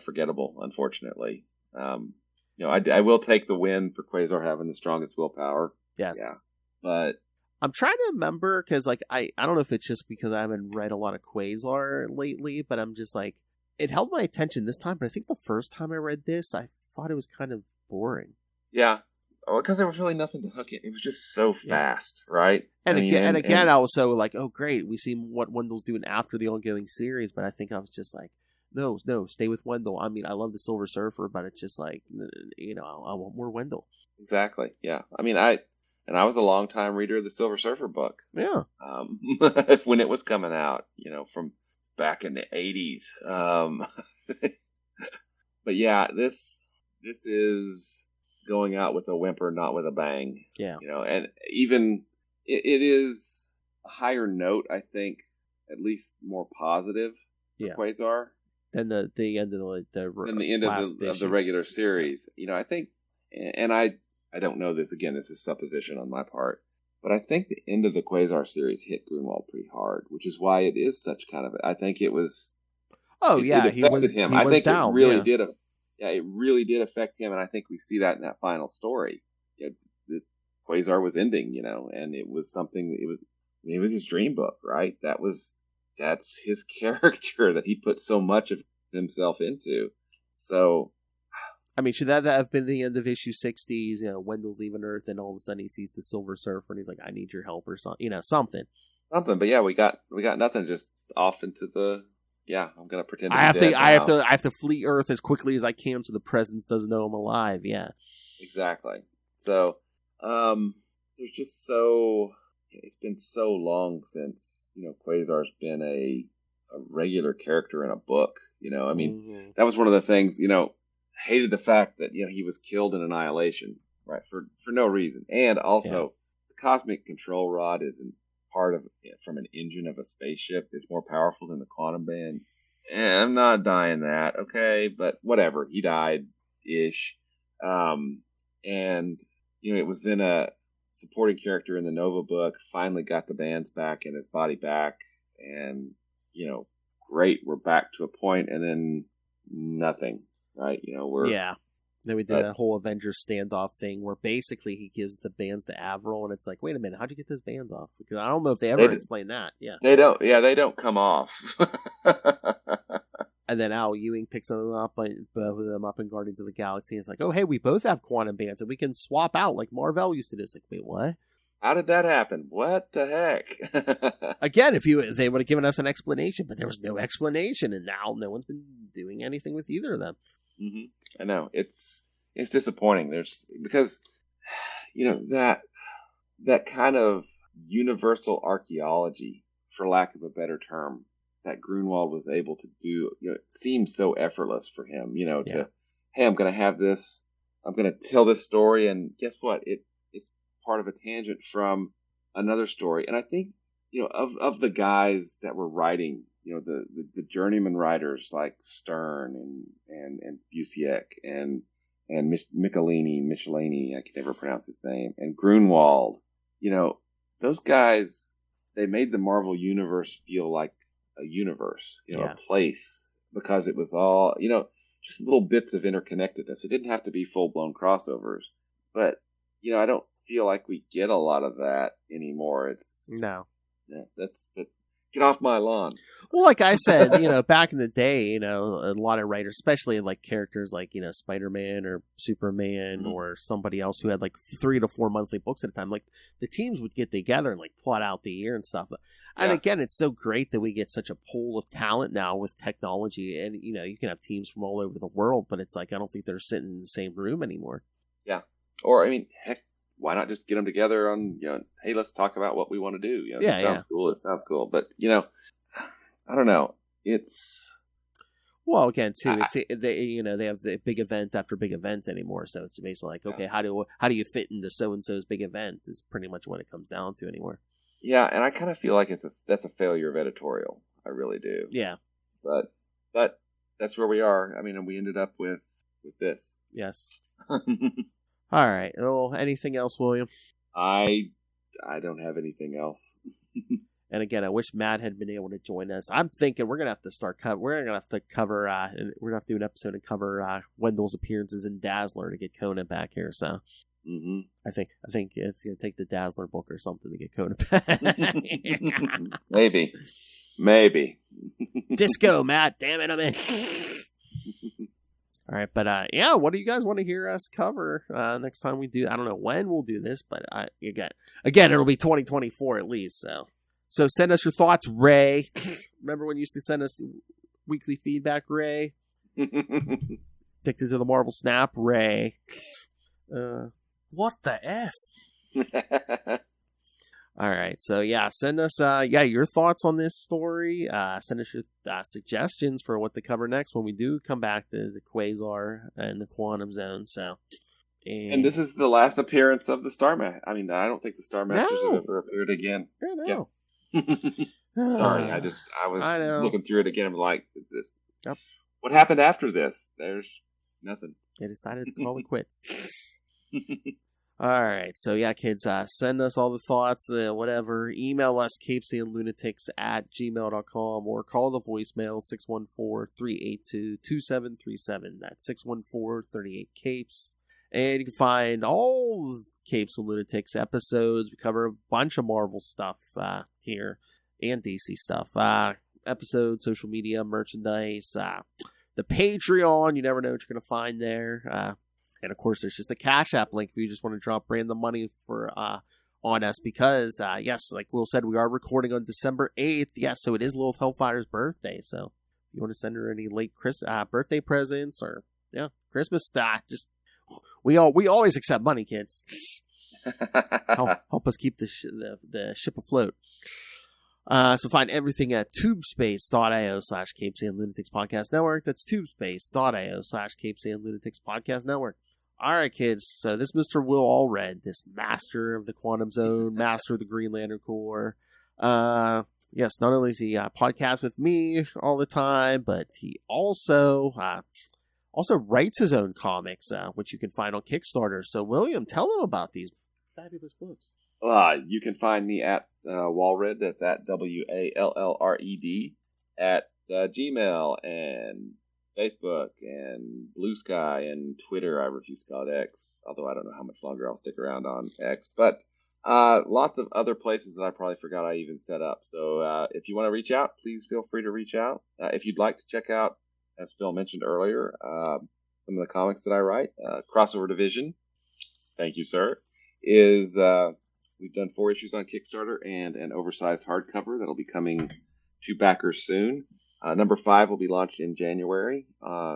forgettable, unfortunately. I will take the win for Quasar having the strongest willpower. Yes. Yeah. But I'm trying to remember, because I don't know if it's just because I haven't read a lot of Quasar lately, but I'm just like, it held my attention this time, but I think the first time I read this, I thought it was kind of boring. Yeah. Because there was really nothing to hook it. It was just so fast, right? And again, I was so like, oh great, we see what Wendell's doing after the ongoing series, but I think I was just like, no, stay with Wendell. I mean, I love the Silver Surfer, but it's just like, I want more Wendell. Exactly, yeah. I mean, I was a long-time reader of the Silver Surfer book. Yeah. When it was coming out, from back in the 80s. But yeah, this is going out with a whimper, not with a bang. Yeah. And even it is a higher note, I think, at least more positive for Quasar. Than the end of the regular series. I think, and I don't know this, again, this is supposition on my part, but I think the end of the Quasar series hit Gruenwald pretty hard, which is why it is such kind of, I think it was, it affected him. I think it really did. It really did affect him. And I think we see that in that final story. The Quasar was ending, and it was something, it was his dream book, right? That's his character that he put so much of himself into. So, I mean, should that have been the end of issue 60s? Wendell's leaving Earth, and all of a sudden he sees the Silver Surfer, and he's like, "I need your help," or something. Something. But yeah, we got nothing. Just off into the. Yeah, I'm gonna pretend. I have to flee Earth as quickly as I can, so the Presence doesn't know I'm alive. Yeah. Exactly. So, there's just so. It's been so long since, Quasar's been a regular character in a book, I mean, that was one of the things, hated the fact that, he was killed in Annihilation, right, for no reason. And also, the cosmic control rod isn't part of, from an engine of a spaceship, is more powerful than the quantum bands. I'm not dying that, okay, but whatever, he died-ish. And, it was then a supporting character in the Nova book, finally got the bands back and his body back, and great, we're back to a point, and then nothing, right? Then we did that whole Avengers standoff thing where basically he gives the bands to Avril, and it's like, wait a minute, how'd you get those bands off? Because I don't know if they ever explain that. Yeah, they don't come off. And then Al Ewing picks them up in Guardians of the Galaxy. And it's like, oh, hey, we both have quantum bands, and we can swap out like Marvel used to do. It's like, wait, what? How did that happen? What the heck? Again, they would have given us an explanation, but there was no explanation, and now no one's been doing anything with either of them. Mm-hmm. I know it's disappointing. Because that kind of universal archaeology, for lack of a better term, that Gruenwald was able to do, it seems so effortless for him, to, hey, I'm going to have this, I'm going to tell this story, and guess what? It's part of a tangent from another story. And I think, of the guys that were writing, the journeyman writers like Stern and Busiek and Michelini, I can never pronounce his name, and Gruenwald, those guys, they made the Marvel universe feel like a universe, a place, because it was all, just little bits of interconnectedness. It didn't have to be full-blown crossovers, but, I don't feel like we get a lot of that anymore. No. Get off my lawn. Well, like I said, back in the day, a lot of writers, especially like characters like, Spider-Man or Superman or somebody else who had like 3 to 4 monthly books at a time, like the teams would get together and like plot out the year and stuff. And again, it's so great that we get such a pool of talent now with technology, and you can have teams from all over the world, but it's like I don't think they're sitting in the same room anymore. Yeah. Or heck, why not just get them together on, hey, let's talk about what we want to do. It sounds cool. It sounds cool. But, I don't know. It's... Well, again, too, they have the big event after big event anymore. So it's basically like, okay, how do you fit into so-and-so's big event is pretty much what it comes down to anymore. Yeah, and I kind of feel like that's a failure of editorial. I really do. Yeah. But that's where we are. And we ended up with this. Yes. All right. Well, anything else, William? I don't have anything else. And again, I wish Matt had been able to join us. I'm thinking we're gonna have to we're gonna have to cover. And we're gonna have to do an episode and cover Wendell's appearances in Dazzler to get Conan back here. So I think it's gonna take the Dazzler book or something to get Conan back. Maybe. Disco, Matt. Damn it, I'm in. All right, but what do you guys want to hear us cover next time we do? I don't know when we'll do this, but again, it'll be 2024 at least. So send us your thoughts, Ray. Remember when you used to send us weekly feedback, Ray? Addicted to the Marvel Snap, Ray. What the F? All right, so send us your thoughts on this story. Send us your suggestions for what to cover next when we do come back to the Quasar and the Quantum Zone. And this is the last appearance of the Starmasters. I don't think the Starmasters have ever appeared again. Yeah. Sorry, I was looking through it again. I'm like, what happened after this? There's nothing. They decided to call it quits. All right, so kids, send us all the thoughts, whatever. Email us, CapesandLunatics@gmail.com, or call the voicemail, 614-382-2737. That's 614-38-CAPES. And you can find all Capes and Lunatics episodes. We cover a bunch of Marvel stuff here, and DC stuff. Episodes, social media, merchandise, the Patreon. You never know what you're going to find there. And of course, there's just the Cash App link if you just want to drop random money for on us. Because yes, like Will said, we are recording on December 8th. Yes, so it is Lilith Hellfire's birthday. So if you want to send her any late birthday presents or Christmas, just we always accept money, kids. help us keep the ship afloat. So find everything at tubespace.io/CapesandLunatics Podcast Network. That's tubespace.io/CapesandLunatics Podcast Network. All right, kids. So this Mr. Will Allred, this master of the Quantum Zone, master of the Green Lantern Corps. Yes, not only is he podcast with me all the time, but he also writes his own comics, which you can find on Kickstarter. So, William, tell them about these fabulous books. You can find me at Wallred, that's at WALLRED, at Gmail and Facebook and Blue Sky and Twitter. I refuse to call it X, although I don't know how much longer I'll stick around on X. But lots of other places that I probably forgot I even set up. So if you want to reach out, please feel free to reach out. If you'd like to check out, as Phil mentioned earlier, some of the comics that I write, Crossover Division, thank you, sir, is we've done 4 issues on Kickstarter and an oversized hardcover that'll be coming to backers soon. Number 5 will be launched in January,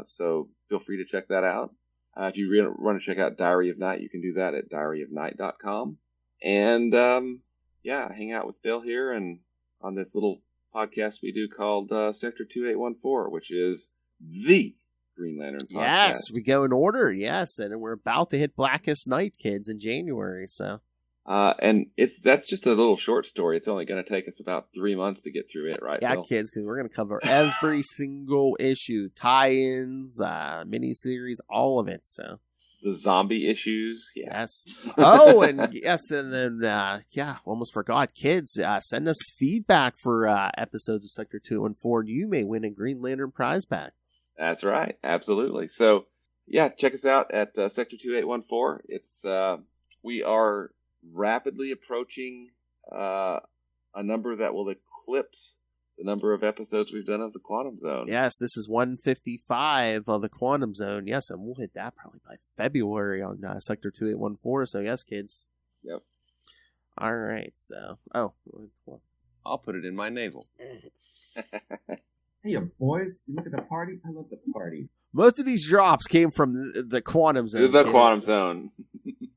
so feel free to check that out. If you want to check out Diary of Night, you can do that at diaryofnight.com. And hang out with Phil here and on this little podcast we do called Sector 2814, which is the Green Lantern podcast. Yes, we go in order. Yes, and we're about to hit Blackest Night, kids, in January. So, and that's just a little short story. It's only going to take us about 3 months to get through it, right? Yeah, Phil? kids, because we're going to cover every single issue, tie-ins, miniseries, all of it. So, the zombie issues. Yeah. Yes. Oh, and yes, and then, almost forgot. Kids, send us feedback for episodes of Sector 214. You may win a Green Lantern prize pack. That's right. Absolutely. So, yeah, check us out at Sector 2814. It's we are rapidly approaching a number that will eclipse the number of episodes we've done of the Quantum Zone. Yes, this is 155 of the Quantum Zone. Yes, and we'll hit that probably by February on Sector 2814. So, yes, kids. Yep. All right. So, I'll put it in my navel. Hey, boys, you look at the party? I love the party. Most of these drops came from the Quantum Zone. The kids. Quantum Zone.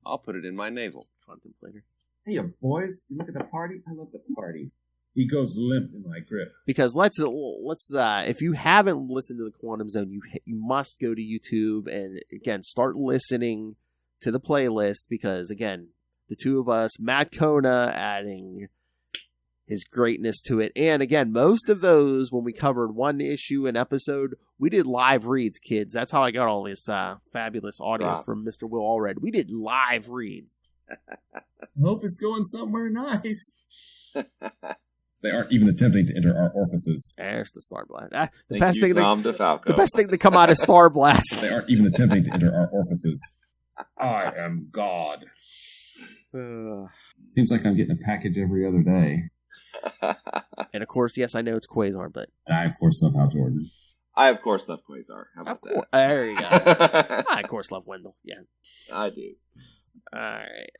I'll put it in my navel. Contemplator. Hey, boys, you look at the party? I love the party. He goes limp in my grip. Because let's if you haven't listened to the Quantum Zone, you must go to YouTube and again start listening to the playlist, because again, the two of us, Matt Kona adding his greatness to it, and again, most of those when we covered one issue an episode, we did live reads, kids. That's how I got all this fabulous audio from Mr. Will Allred. We did live reads. I hope it's going somewhere nice. They aren't even attempting to enter our orifices. There's the Star Blast. The best thing to come out of Star Blast. They aren't even attempting to enter our orifices. I am God. Seems like I'm getting a package every other day. And of course, yes, I know it's Quasar, but And I, of course, love Hal Jordan. I, of course, love Quasar. How about that? There you go. I, of course, love Wendell. Yeah. I do. All right.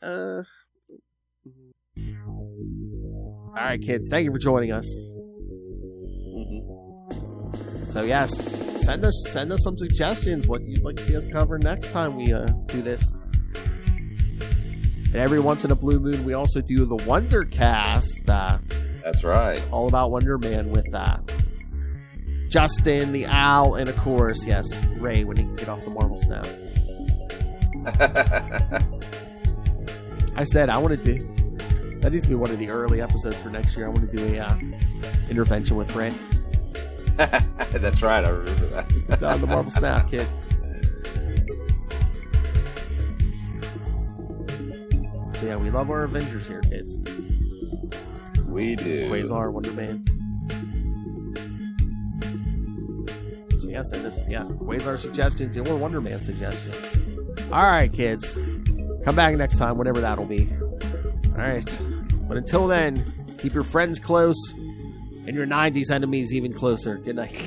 All right, kids. Thank you for joining us. So yes, send us some suggestions. What you'd like to see us cover next time we do this. And every once in a blue moon, we also do the Wonder Cast. That's right. All about Wonder Man with Justin, the Owl, and of course, yes, Ray when he can get off the marble snout. I said I want to do. That needs to be one of the early episodes for next year. I want to do a intervention with Ray. That's right. I remember that. Down the marble snout, kid. So yeah, we love our Avengers here, kids. We do. Quasar, Wonder Man. So yeah, send us Quasar suggestions or Wonder Man suggestions. All right, kids. Come back next time, whatever that'll be. All right. But until then, keep your friends close and your 90s enemies even closer. Good night.